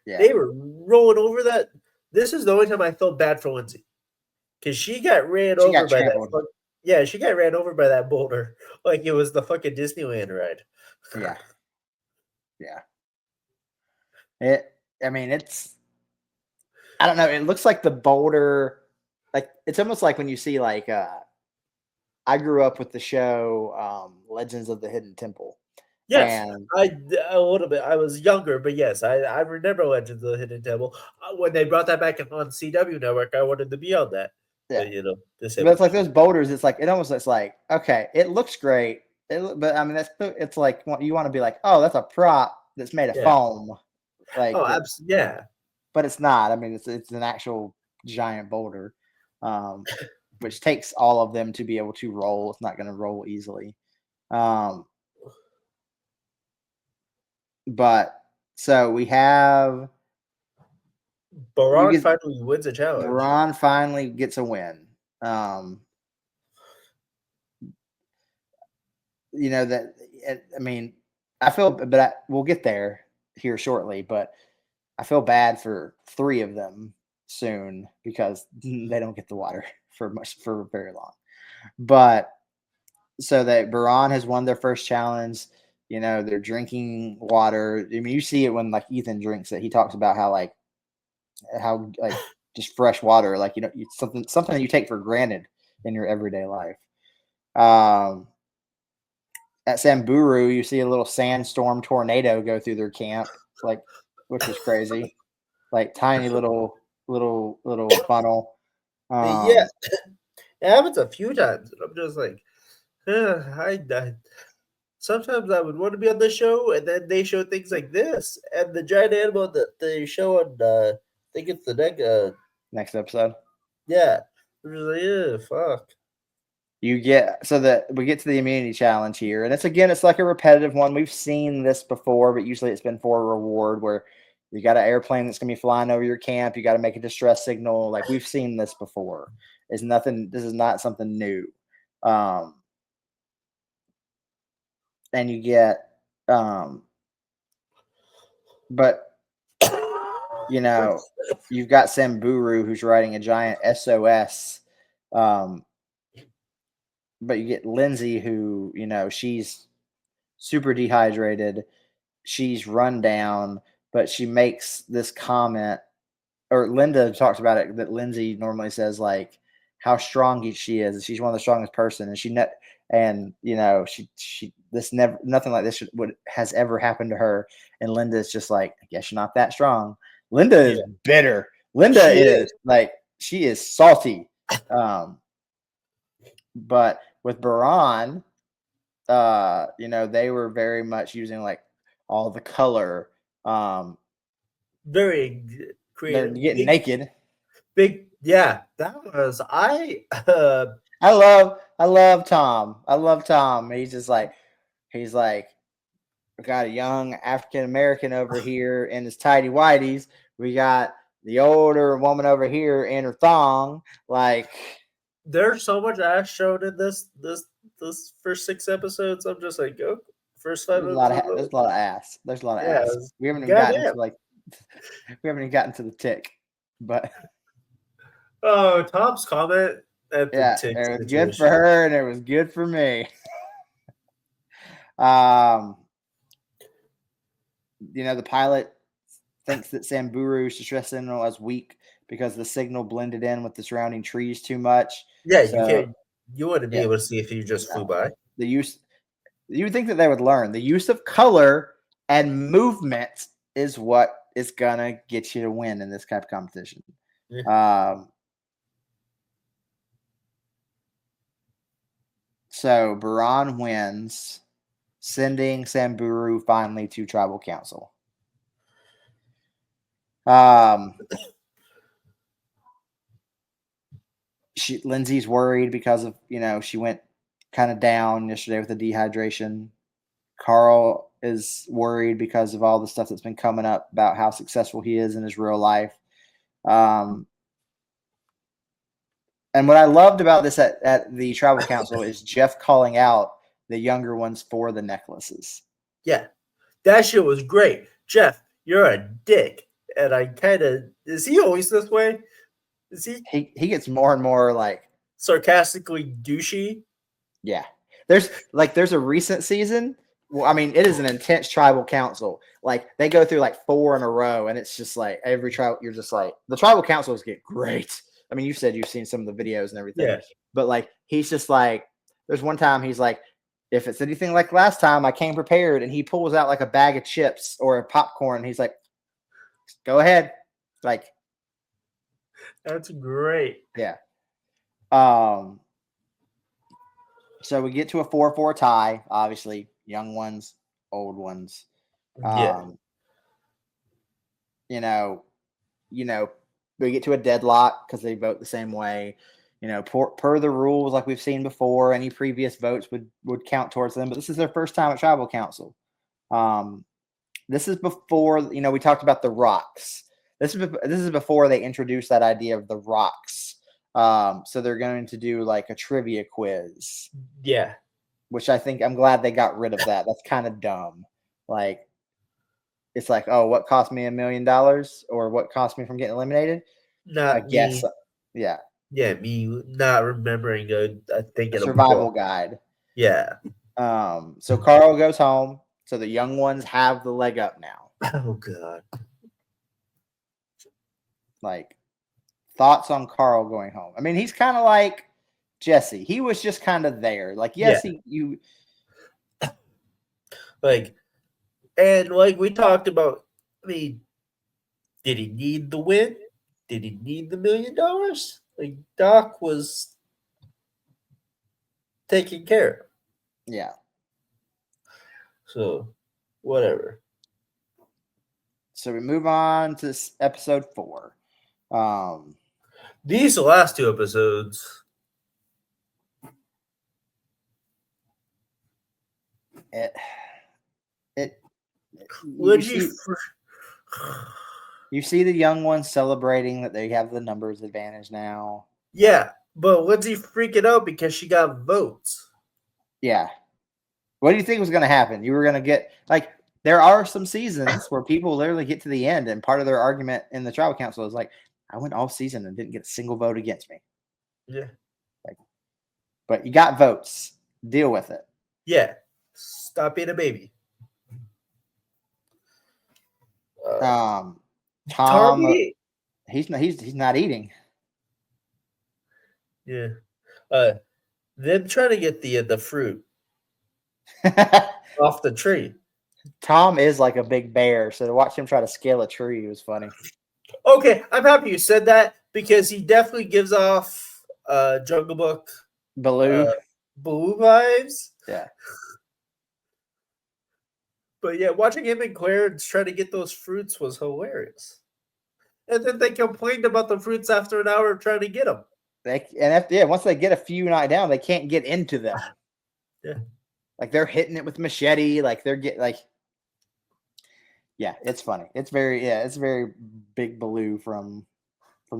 Yeah. They were rolling over that. This is the only time I felt bad for Lindsay, because she got ran over by that. Yeah, she got ran over by that boulder like it was the fucking Disneyland ride. Yeah. I don't know. It looks like the boulder, like, it's almost like when you see, like, I grew up with the show Legends of the Hidden Temple. Yes, a little bit. I was younger, but yes, I remember Legends of the Hidden Temple. When they brought that back on CW Network, I wanted to be on that. Yeah, but, but it's like those boulders. It's like, it almost looks like, okay, it looks great, but I mean, it's like, you want to be like, oh, that's a prop that's made of foam. Like, yeah, but it's not. I mean, it's an actual giant boulder, which takes all of them to be able to roll. It's not going to roll easily. But so we have Baran finally wins a challenge. Baran finally gets a win. You know that. I mean, we'll get there here shortly, but I feel bad for 3 of them soon because they don't get the water for very long. But so that Baran has won their first challenge. They're drinking water. I mean, you see it when like Ethan drinks it. He talks about how just fresh water, like it's something you take for granted in your everyday life. At Samburu, you see a little sandstorm tornado go through their camp, which is crazy. Like tiny little funnel. Yeah, it happens a few times. And I'm just like, I sometimes I would want to be on the show, and then they show things like this, and the giant animal that they show on, I think it's the next episode. Yeah, I'm just like, yeah, fuck. We get to the immunity challenge here, and it's like a repetitive one. We've seen this before, but usually it's been for a reward where you got an airplane that's gonna be flying over your camp. You got to make a distress signal. Like we've seen this before. This is not something new. And you get, but you've got Samburu who's writing a giant SOS. But you get Lindsay who, she's super dehydrated. She's run down, but she makes this comment, or Linda talks about it, that Lindsay normally says like how strong she is. She's one of the strongest person, and nothing like this has ever happened to her. And Linda's just like, I guess you're not that strong. Linda is bitter. Linda is like, she is salty. But with Baran, they were very much using like all the color. Very creative. They're getting naked. That was I love Tom. I love Tom. He's like, we got a young African American over here in his tidy whities. We got the older woman over here in her thong. Like, there's so much ass shown in this first 6 episodes. I'm just like, go first 5 there's a lot of ass. There's a lot of ass. We haven't even gotten to the tick, but Tom's comment at the tick. It was good for her and it was good for me. The pilot thinks that Samburu's distress signal is weak because the signal blended in with the surrounding trees too much. Yeah, you wouldn't be able to see if you just flew by. You would think that they would learn. The use of color and movement is what is gonna get you to win in this type of competition. Yeah. So Baran wins, sending Samburu finally to tribal council. Lindsay's worried because of, she went kind of down yesterday with the dehydration. Carl is worried because of all the stuff that's been coming up about how successful he is in his real life. And what I loved about this at the tribal council is Jeff calling out the younger ones for the necklaces. Yeah, that shit was great. Jeff, you're a dick. And I is he always this way? Is he? He gets more and more like sarcastically douchey. Yeah. There's a recent season. Well, I mean, it is an intense tribal council. Like they go through like 4 in a row, and it's just like every tribal, you're just like, the tribal councils get great. I mean, you said you've seen some of the videos and everything. Yeah. But like he's just like, there's one time he's like, if it's anything like last time, I came prepared, and he pulls out like a bag of chips or a popcorn. He's like, go ahead. Like, that's great. Yeah. So we get to a 4-4 tie, obviously, young ones, old ones. We get to a deadlock because they vote the same way. Per the rules, like we've seen before, any previous votes would count towards them. But this is their first time at tribal council. This is before, we talked about the rocks. This is before they introduced that idea of the rocks. So they're going to do like a trivia quiz. Yeah. Which I'm glad they got rid of that. That's kind of dumb. Like, it's like, oh, what cost me $1 million or what cost me from getting eliminated? I guess, yeah. Yeah, me not remembering a survival guide. Yeah. So Carl goes home. So the young ones have the leg up now. Oh God. Like, thoughts on Carl going home? I mean, he's kind of like Jesse. He was just kind of there. Like, yes, you like, and like we talked about. I mean, did he need the win? Did he need the $1 million? Like, Doc was taken care of. Yeah. So, whatever. So we move on to episode 4. These last 2 episodes. You see the young ones celebrating that they have the numbers advantage now. Yeah, but Lindsay freaking out because she got votes. Yeah. What do you think was going to happen? You were going to get, like, there are some seasons where people literally get to the end, and part of their argument in the tribal council is like, I went all season and didn't get a single vote against me. Yeah. Like, but you got votes. Deal with it. Yeah. Stop being a baby. Tom, he's not eating. Yeah. Them trying to get the fruit off the tree. Tom is like a big bear, so to watch him try to scale a tree was funny. Okay, I'm happy you said that because he definitely gives off Jungle Book Baloo vibes. Yeah. But yeah, watching him and Clarence try to get those fruits was hilarious. And then they complained about the fruits after an hour of trying to get them. Once they get a few knocked down, they can't get into them. Yeah. Like, they're hitting it with machete. Like, yeah, it's funny. It's very big Baloo from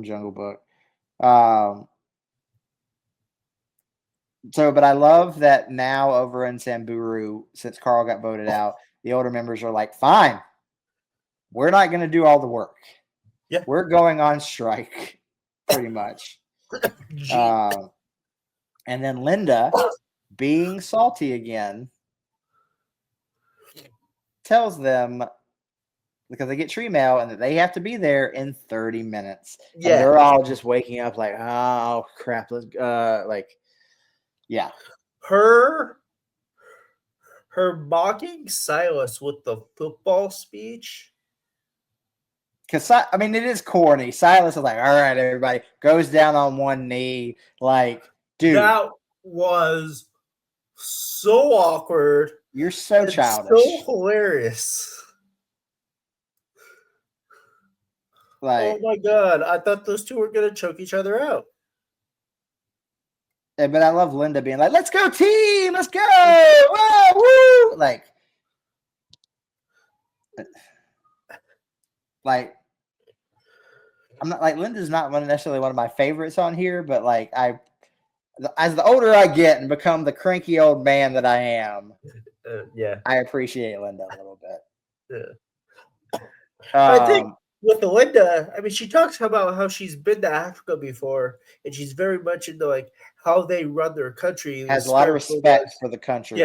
Jungle Book. But I love that now over in Samburu, since Carl got voted out, the older members are like, fine, we're not going to do all the work. Yeah. We're going on strike, pretty much. And then Linda, being salty again, tells them, because they get tree mail and that they have to be there in 30 minutes. Yeah. And they're all just waking up like, oh, crap. Let's yeah. Her mocking Silas with the football speech. Because, I mean, it is corny. Silas is like, all right, everybody, goes down on one knee. Like, dude. That was so awkward. You're so childish. So hilarious. Like, oh, my God. I thought those two were going to choke each other out. Yeah, but I love Linda being like, let's go, team. Let's go. Whoa, woo. Like, I'm not like Linda's not necessarily one of my favorites on here, but like as the older I get and become the cranky old man that I am, I appreciate Linda a little bit. Yeah. I think with Linda, I mean, she talks about how she's been to Africa before, and she's very much into like how they run their country. Has a lot of respect for the country.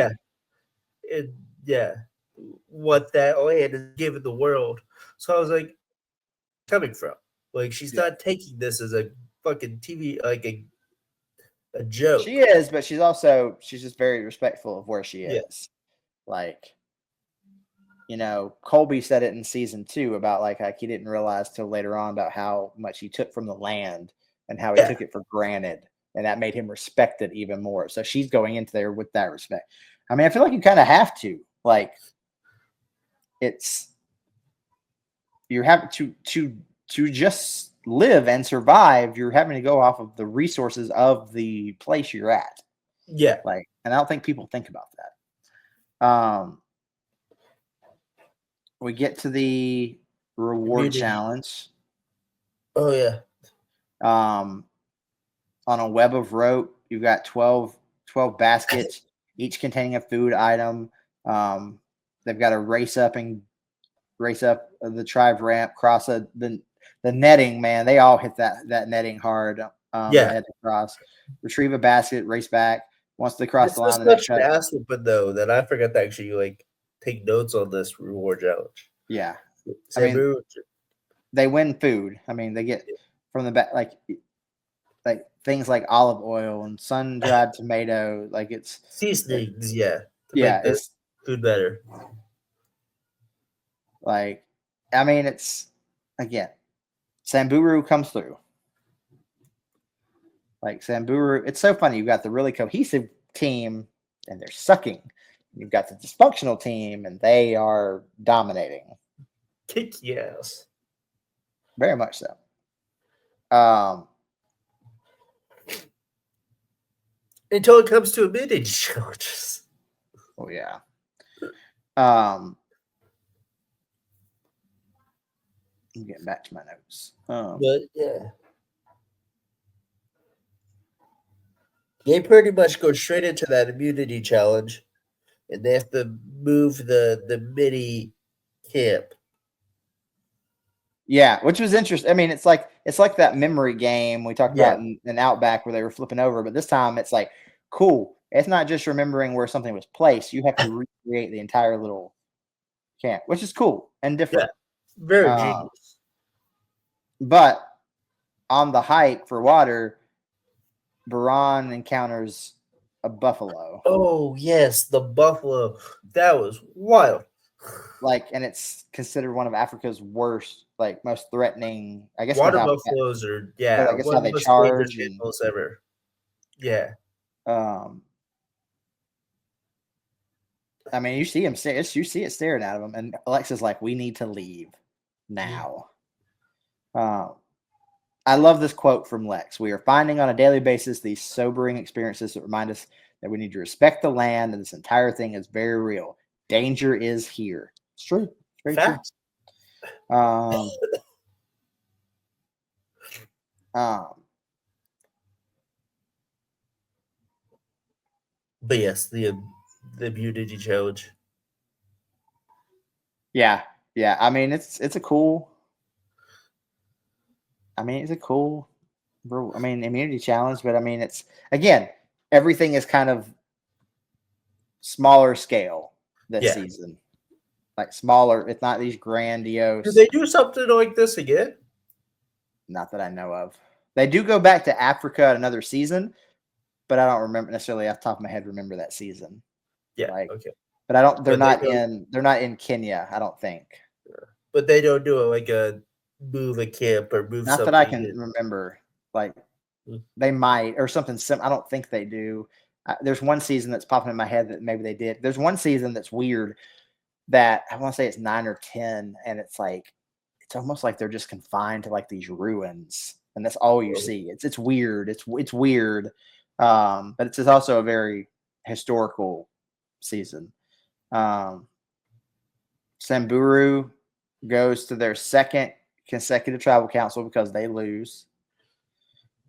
Yeah, what that land is giving the world. So I was like, coming from like she's not taking this as a fucking TV like a joke. She is, but she's just very respectful of where she is. Like, you know, Colby said it in season 2 about like he didn't realize till later on about how much he took from the land and how he took it for granted, and that made him respect it even more. So she's going into there with that respect. I mean, I feel like you kind of have to, like, you're having to just live and survive. You're having to go off of the resources of the place you're at. Yeah. Like, and I don't think people think about that. We get to the reward challenge. Oh yeah. On a web of rope, you've got 12 baskets, each containing a food item. they've got to race up the tribe ramp, cross the netting. Man, they all hit that netting hard. They had to cross, retrieve a basket, race back. Once they cross the line, the next such an ass whooping though that I forgot to actually like take notes on this reward challenge. Yeah, I mean, they win food. I mean, they get from the back like things like olive oil and sun dried tomato. Like it's seasonings, make it's food better. Like, I mean, it's again, Samburu comes through. Like Samburu, it's so funny. You've got the really cohesive team, and they're sucking. You've got the dysfunctional team, and they are dominating. Kick yes, very much so. Until it comes to immunity challenges. Oh yeah. I'm getting back to my notes. But yeah. They pretty much go straight into that immunity challenge, and they have to move the mini camp. Yeah, which was interesting. I mean, it's like that memory game we talked about in Outback where they were flipping over, but this time it's like cool. It's not just remembering where something was placed. You have to recreate the entire little camp, which is cool and different. Yeah, very genius. But on the hike for water, Baran encounters a buffalo. Oh, yes, the buffalo. That was wild. Like, and it's considered one of Africa's worst, like most threatening. I guess water buffaloes are I guess how they charge animals ever. Yeah. I mean, you see him. You see it staring at him, and Alexa's like, "We need to leave now." I love this quote from Lex. We are finding on a daily basis these sobering experiences that remind us that we need to respect the land, and this entire thing is very real. Danger is here. It's true. Very Fact. True. But yes, the immunity challenge. Yeah. I mean, it's a cool. I mean, it's a cool. I mean, immunity challenge, but I mean, it's again, everything is kind of smaller scale this season. Like smaller, it's not these grandiose. Do they do something like this again? Not that I know of. They do go back to Africa another season, but I don't remember necessarily off the top of my head. Remember that season? Yeah. Okay. But I don't. They're not in Kenya. I don't think. But they don't do it like a move a camp or move. Not something that I can remember. Like they might or something. I don't think they do. There's one season that's popping in my head that maybe they did. There's one season that's weird that I want to say it's 9 or 10, and it's like it's almost like they're just confined to like these ruins, and that's all you see. It's weird. It's weird, but it's also a very historical season. Samburu goes to their second consecutive tribal council because they lose.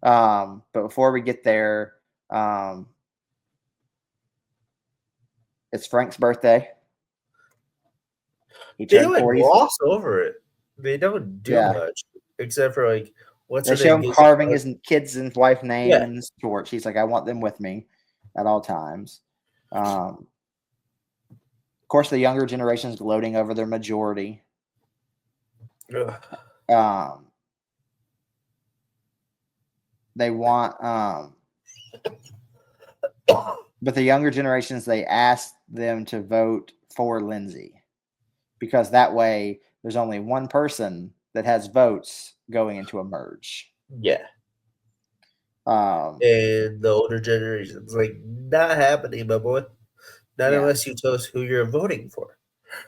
But before we get there, it's Frank's birthday. They like gloss over it. They don't do much except for like they show him carving his kids and wife's name in his torch. He's like, I want them with me at all times. Of course, the younger generation is gloating over their majority. They want, but the younger generations, they asked them to vote for Lindsay because that way there's only one person that has votes going into a merge. Yeah. And the older generations, like, not happening, my boy. Not unless you tell us who you're voting for.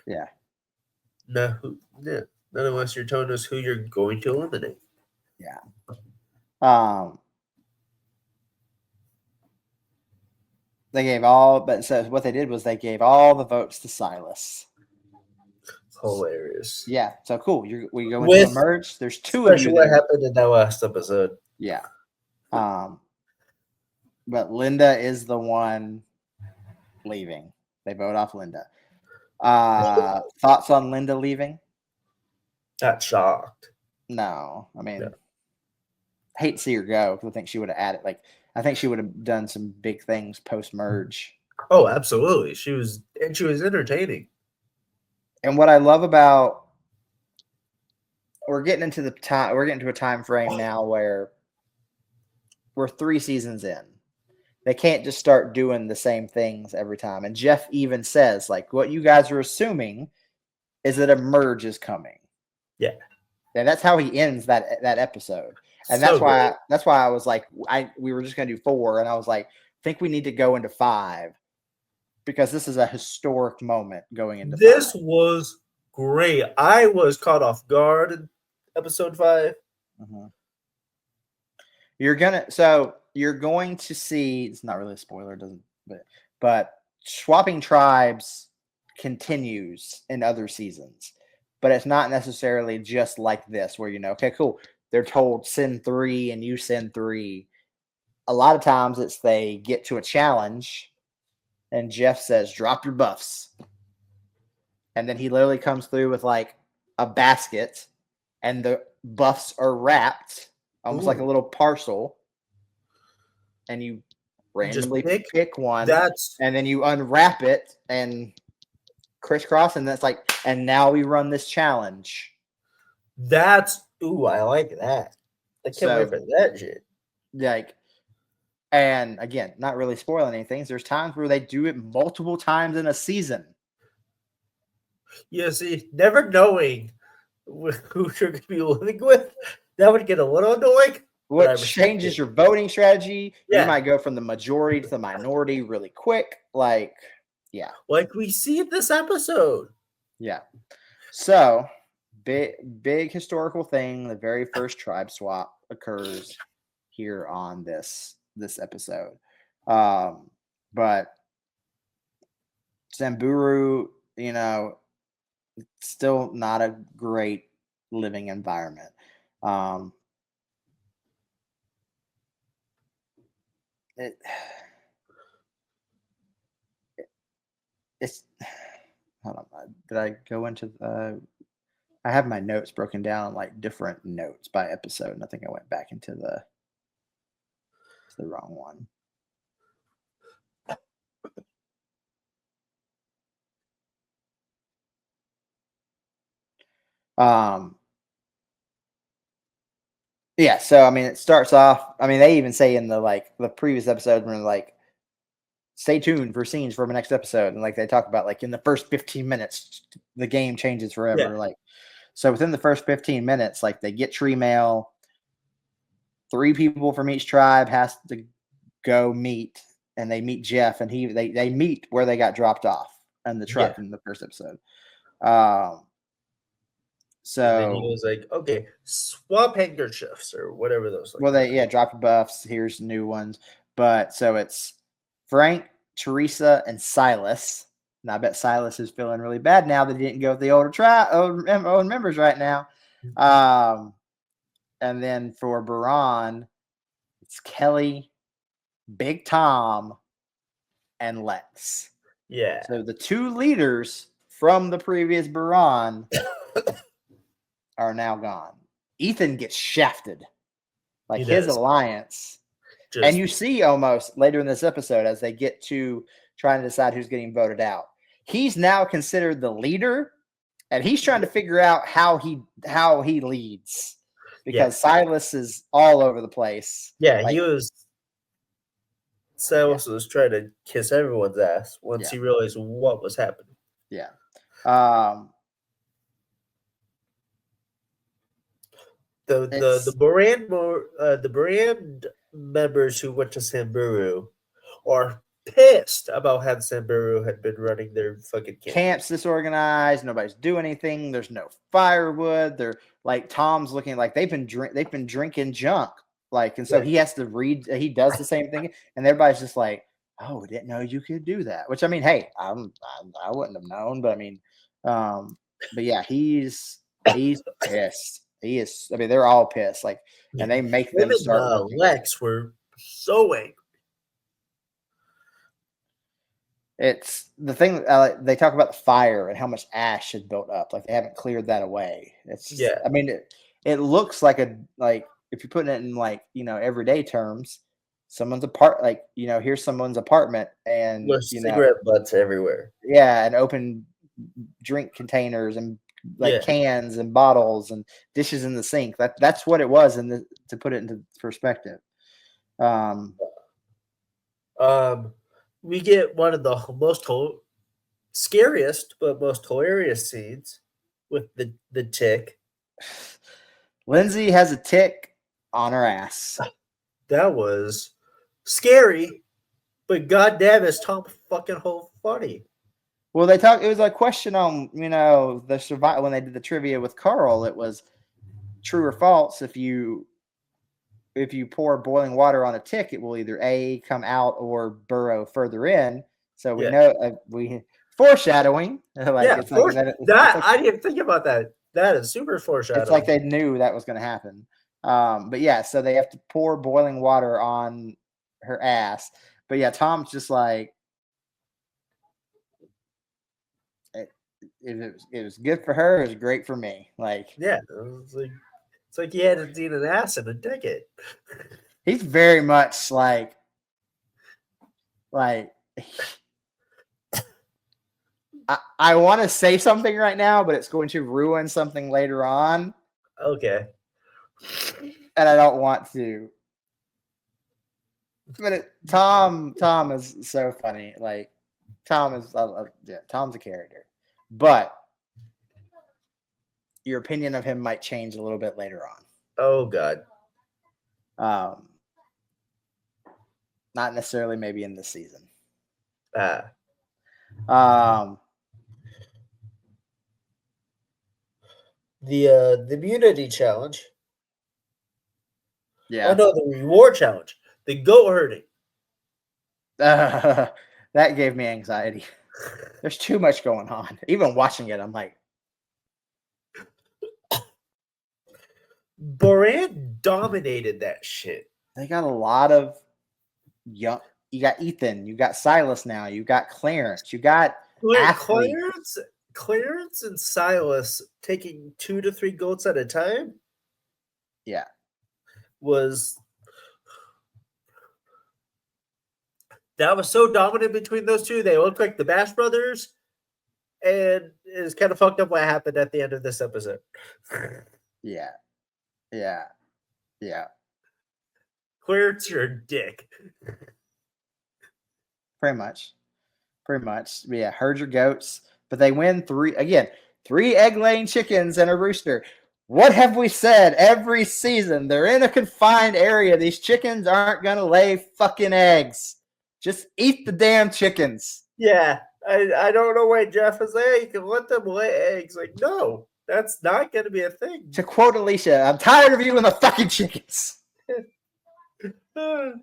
Yeah. Not unless you're telling us who you're going to eliminate. Yeah. They gave so what they did was they gave all the votes to Silas. Hilarious. Yeah. So cool. We go into a merge. There's two of you. What happened in that last episode. Yeah. But Linda is the one leaving. They vote off Linda. Thoughts on Linda leaving? Not shocked. No, I mean, hate to see her go because I think she would have added. Like, I think she would have done some big things post merge. Oh, absolutely. She was entertaining. And what I love about we're getting to a time frame now where we're 3 seasons in. They can't just start doing the same things every time. And Jeff even says, like, what you guys are assuming is that a merge is coming. Yeah. And that's how he ends that episode. And So that's why I was like, we were just gonna do 4, and I was like, I think we need to go into 5 because this is a historic moment going into this 5. was great. I was caught off guard in episode 5. Mm-hmm. You're going to see, it's not really a spoiler, but swapping tribes continues in other seasons, but it's not necessarily just like this where, okay, cool, they're told send 3 and you send 3. A lot of times it's they get to a challenge and Jeff says, drop your buffs. And then he literally comes through with like a basket and the buffs are wrapped almost like a little parcel, and you randomly pick one, and then you unwrap it and crisscross, and that's like, and now we run this challenge. I like that. I can't wait for that shit. Like, and again, not really spoiling anything. There's times where they do it multiple times in a season. Yeah, see, never knowing who you're going to be living with, that would get a little annoying. What changes your voting strategy? Yeah. You might go from the majority to the minority really quick. Like, yeah. Like we see in this episode. Yeah. So, big historical thing. The very first tribe swap occurs here on this episode. But Samburu, still not a great living environment. It's hold on. Did I go into the? I have my notes broken down like different notes by episode, and I think I went back into the wrong one. Yeah, so I mean, it starts off. I mean, they even say in the previous episode when like, stay tuned for scenes from the next episode, and like they talk about like in the first 15 minutes, the game changes forever. Yeah. Like, so within the first 15 minutes, like they get tree mail. 3 people from each tribe has to go meet, and they meet Jeff, and they meet where they got dropped off in the truck in the first episode. So and then he was like, okay, swap handkerchiefs or whatever those. Well, drop your buffs. Here's new ones. But so it's Frank, Teresa, and Silas. And I bet Silas is feeling really bad now that he didn't go with the old members right now. And then for Baran, it's Kelly, Big Tom, and Lex. Yeah. So the 2 leaders from the previous Baran are now gone. Ethan gets shafted. Like his alliance. And you see almost later in this episode as they get to trying to decide who's getting voted out. He's now considered the leader, and he's trying to figure out how he leads. Because Silas is all over the place. Yeah, Silas was trying to kiss everyone's ass once he realized what was happening. Yeah. The brand members who went to Samburu are pissed about how Samburu had been running their fucking camps disorganized. Nobody's doing anything. There's no firewood. They're like Tom's looking like they've been drinking junk. Like, and so he has to read. He does the same thing, and everybody's just like, "Oh, we didn't know you could do that." Which I mean, hey, I wouldn't have known, but I mean, but yeah, he's pissed. He is. I mean, they're all pissed. Like, and they make them start. Lex were so angry. It's the thing. They talk about the fire and how much ash had built up. Like they haven't cleared that away. It's just, I mean, it looks like if you're putting it in like everyday terms, someone's here's someone's apartment and there's cigarette butts everywhere. Yeah, and open drink containers and cans and bottles and dishes in the sink. That's what it was, and to put it into perspective. We get one of the most scariest but most hilarious scenes with the tick. Lindsay has a tick on her ass. That was scary, but goddamn, is Tom fucking whole funny. Well, it was a question on, the survival when they did the trivia with Carl. It was true or false. If you pour boiling water on a tick, it will either A, come out or burrow further in. So we know foreshadowing. I didn't think about that. That is super foreshadowing. It's like they knew that was going to happen. But yeah, so they have to pour boiling water on her ass. But yeah, Tom's just like, it was good for her. It was great for me. Like, yeah, it's like he hadn't seen an ass in a decade. He's very much like I want to say something right now, but it's going to ruin something later on. Okay. And I don't want to. But Tom is so funny. Like, Tom's a character. But your opinion of him might change a little bit later on. Oh, God. Not necessarily maybe in this season. The immunity challenge. Yeah. Oh, no, the reward challenge. The goat herding. That gave me anxiety. There's too much going on. Even watching it, I'm like. Boran dominated that shit. They got a lot of young. You got Ethan. You got Silas now. You got Clarence. You got Clarence and Silas taking 2 to 3 goats at a time. Yeah. That was so dominant between those two. They look like the Bash Brothers, and it's kind of fucked up what happened at the end of this episode. Yeah. Clarence, you're a dick. Pretty much. Yeah, herd your goats, but they win 3 egg-laying chickens and a rooster. What have we said every season? They're in a confined area. These chickens aren't going to lay fucking eggs. Just eat the damn chickens. Yeah, I don't know why Jeff is like, you can let them lay eggs. Like, no, that's not going to be a thing. To quote Alicia, I'm tired of you and the fucking chickens. I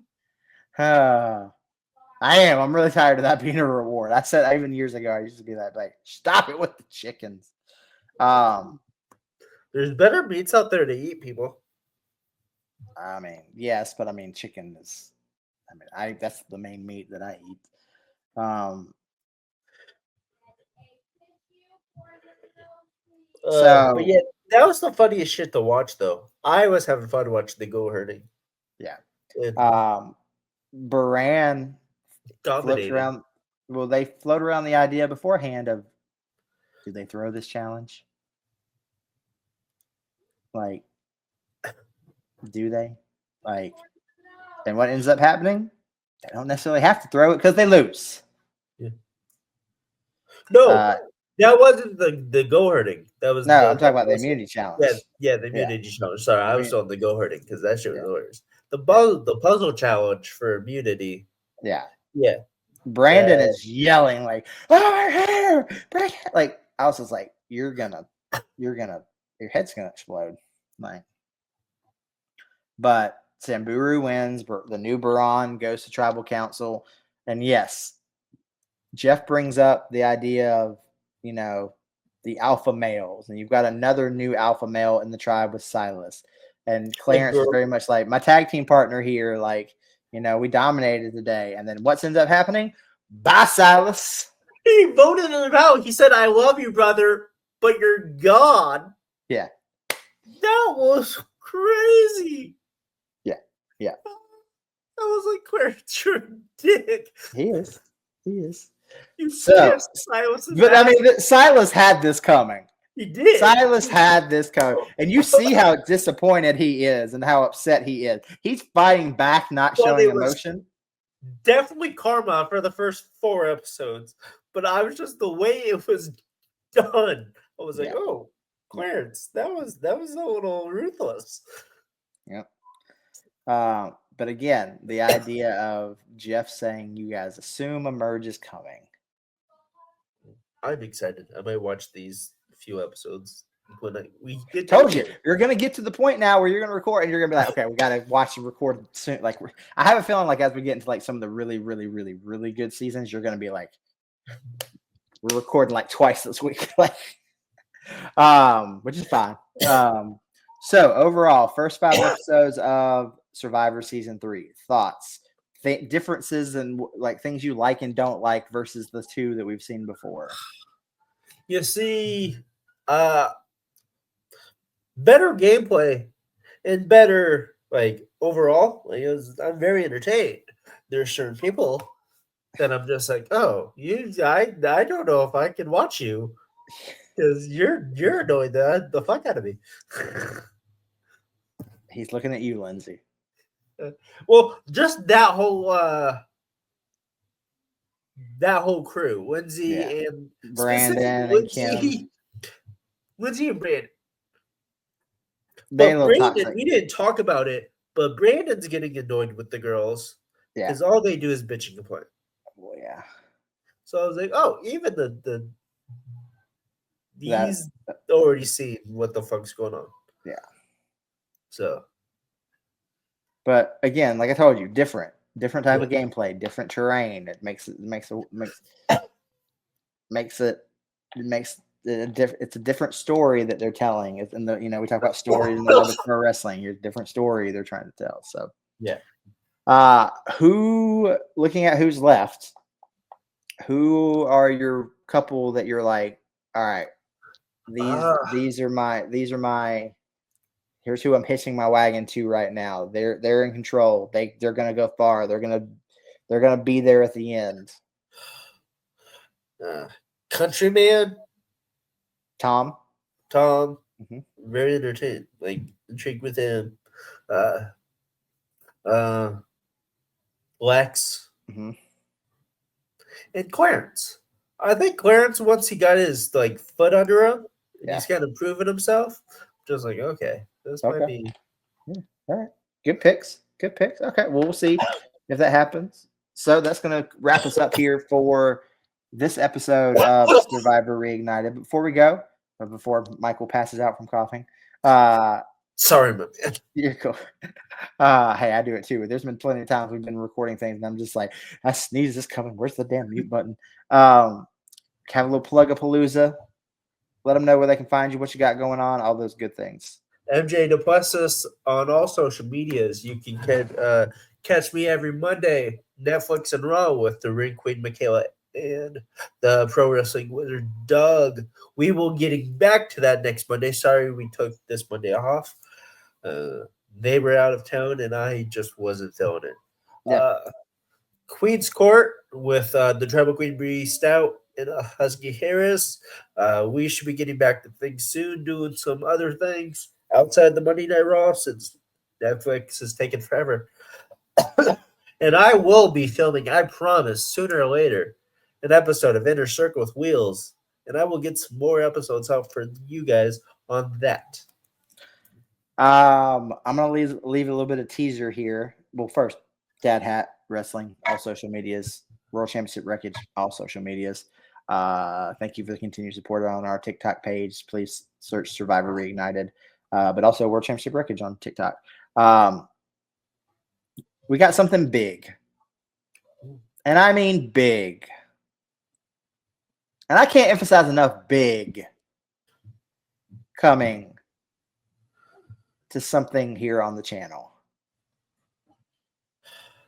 am. I'm really tired of that being a reward. I said even years ago, I used to be that like, stop it with the chickens. There's better meats out there to eat, people. I mean, yes, but I mean, chicken is. I mean, that's the main meat that I eat. But yeah, that was the funniest shit to watch, though. I was having fun watching the goat herding. Yeah. Boran floats around. Well, they float around the idea beforehand of, do they throw this challenge? Like, do they? Like, and what ends up happening? They don't necessarily have to throw it because they lose. Yeah. No, that wasn't the goat herding. That was I'm talking about the immunity challenge. Yeah, the immunity challenge. Sorry, I was on the goat herding because that shit was hilarious. The puzzle challenge for immunity. Yeah. Brandon is yelling like, "Over here!" Like, I was just like, your head's gonna explode. Like, but Samburu wins. The new Baran goes to tribal council, and yes, Jeff brings up the idea of the alpha males, and you've got another new alpha male in the tribe with Silas, and Clarence is very much like my tag team partner here. Like, we dominated today, and then what ends up happening? Bye, Silas. He voted him out. He said, "I love you, brother, but you're gone." Yeah. That was crazy. Yeah. Yeah. I was like, Clarence, you're a dick. He is. You kissed Silas. But I mean, Silas had this coming. He did. Silas had this coming. And you see how disappointed he is and how upset he is. He's fighting back, not showing emotion. Definitely karma for the first 4 episodes. But I was just the way it was done. I was like, oh, Clarence, that was a little ruthless. Yep. But again, the idea of Jeff saying you guys assume a merge is coming. I'm excited. I might watch these few episodes when we get. Told you, you're gonna get to the point now where you're gonna record and you're gonna be like, okay, we gotta watch and record soon. Like, I have a feeling like as we get into like some of the really, really, really, really good seasons, you're gonna be like, we're recording like twice this week, like, which is fine. So overall, first 5 episodes of Survivor season 3, thoughts, differences, and like things you like and don't like versus the 2 that we've seen before. You see, better gameplay and better like overall. Like, I'm very entertained. There's certain people that I'm just like, oh, I don't know if I can watch you because you're annoying the fuck out of me. He's looking at you, Lindsay. Well, just that whole crew, Lindsay and Brandon and Kim. Lindsay and Brandon. But Brandon, we didn't talk about it, but Brandon's getting annoyed with the girls. Yeah. Because all they do is bitch and complain. Well, yeah. So I was like, oh, even these already seen what the fuck's going on. Yeah. So. But again, like I told you, different type of gameplay, different terrain. It makes it's a different story that they're telling. It's in the we talk about stories in the world of pro wrestling. You're a different story they're trying to tell. So yeah. Looking at who's left, who are your couple that you're like, all right, these are my here's who I'm hitching my wagon to right now. They're in control. They're gonna go far. They're gonna be there at the end. Countryman. Tom. Mm-hmm. Very entertained. Like intrigued with him. Lex. Mm-hmm. And Clarence. I think Clarence, once he got his like foot under him, he's kind of proven himself. Just like, okay, this might be. Yeah. All right. Good picks. Okay. Well, we'll see if that happens. So that's going to wrap us up here for this episode of Survivor Reignited. Before we go, before Michael passes out from coughing, sorry, man. You're cool. Hey, I do it too. There's been plenty of times we've been recording things and I'm just like, I sneeze this coming. Where's the damn mute button? Have a little plug of Palooza. Let them know where they can find you, what you got going on, all those good things. MJ Duplessis on all social medias. You can catch me every Monday, Netflix and Raw with the Ring Queen Michaela and the Pro Wrestling Wizard Doug. We will getting back to that next Monday. Sorry we took this Monday off. They were out of town and I just wasn't feeling it. Yeah. Queen's Court with the Tribal Queen Bree Stout and Husky Harris. We should be getting back to things soon, doing some other things outside the Monday Night Raw since Netflix has taken forever. And I will be filming, I promise, sooner or later, an episode of Inner Circle with Wheels. And I will get some more episodes out for you guys on that. I'm going to leave a little bit of teaser here. Well, first, DadHat Wrestling, all social medias. World Championship Wreckage, all social medias. Thank you for the continued support on our TikTok page. Please search Survivor Reignited, but also World Championship Wreckage on TikTok. We got something big, and I mean big, and I can't emphasize enough big coming to something here on the channel.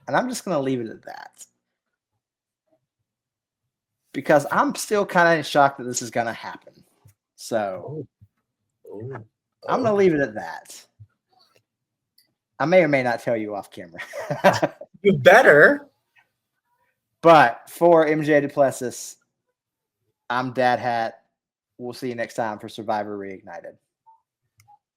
And I'm just going to leave it at that. because I'm still kind of in shock that this is going to happen. So I'm going to leave it at that. I may or may not tell you off camera. You better. But for MJ Duplessis, I'm DadHat. We'll see you next time for Survivor Reignited.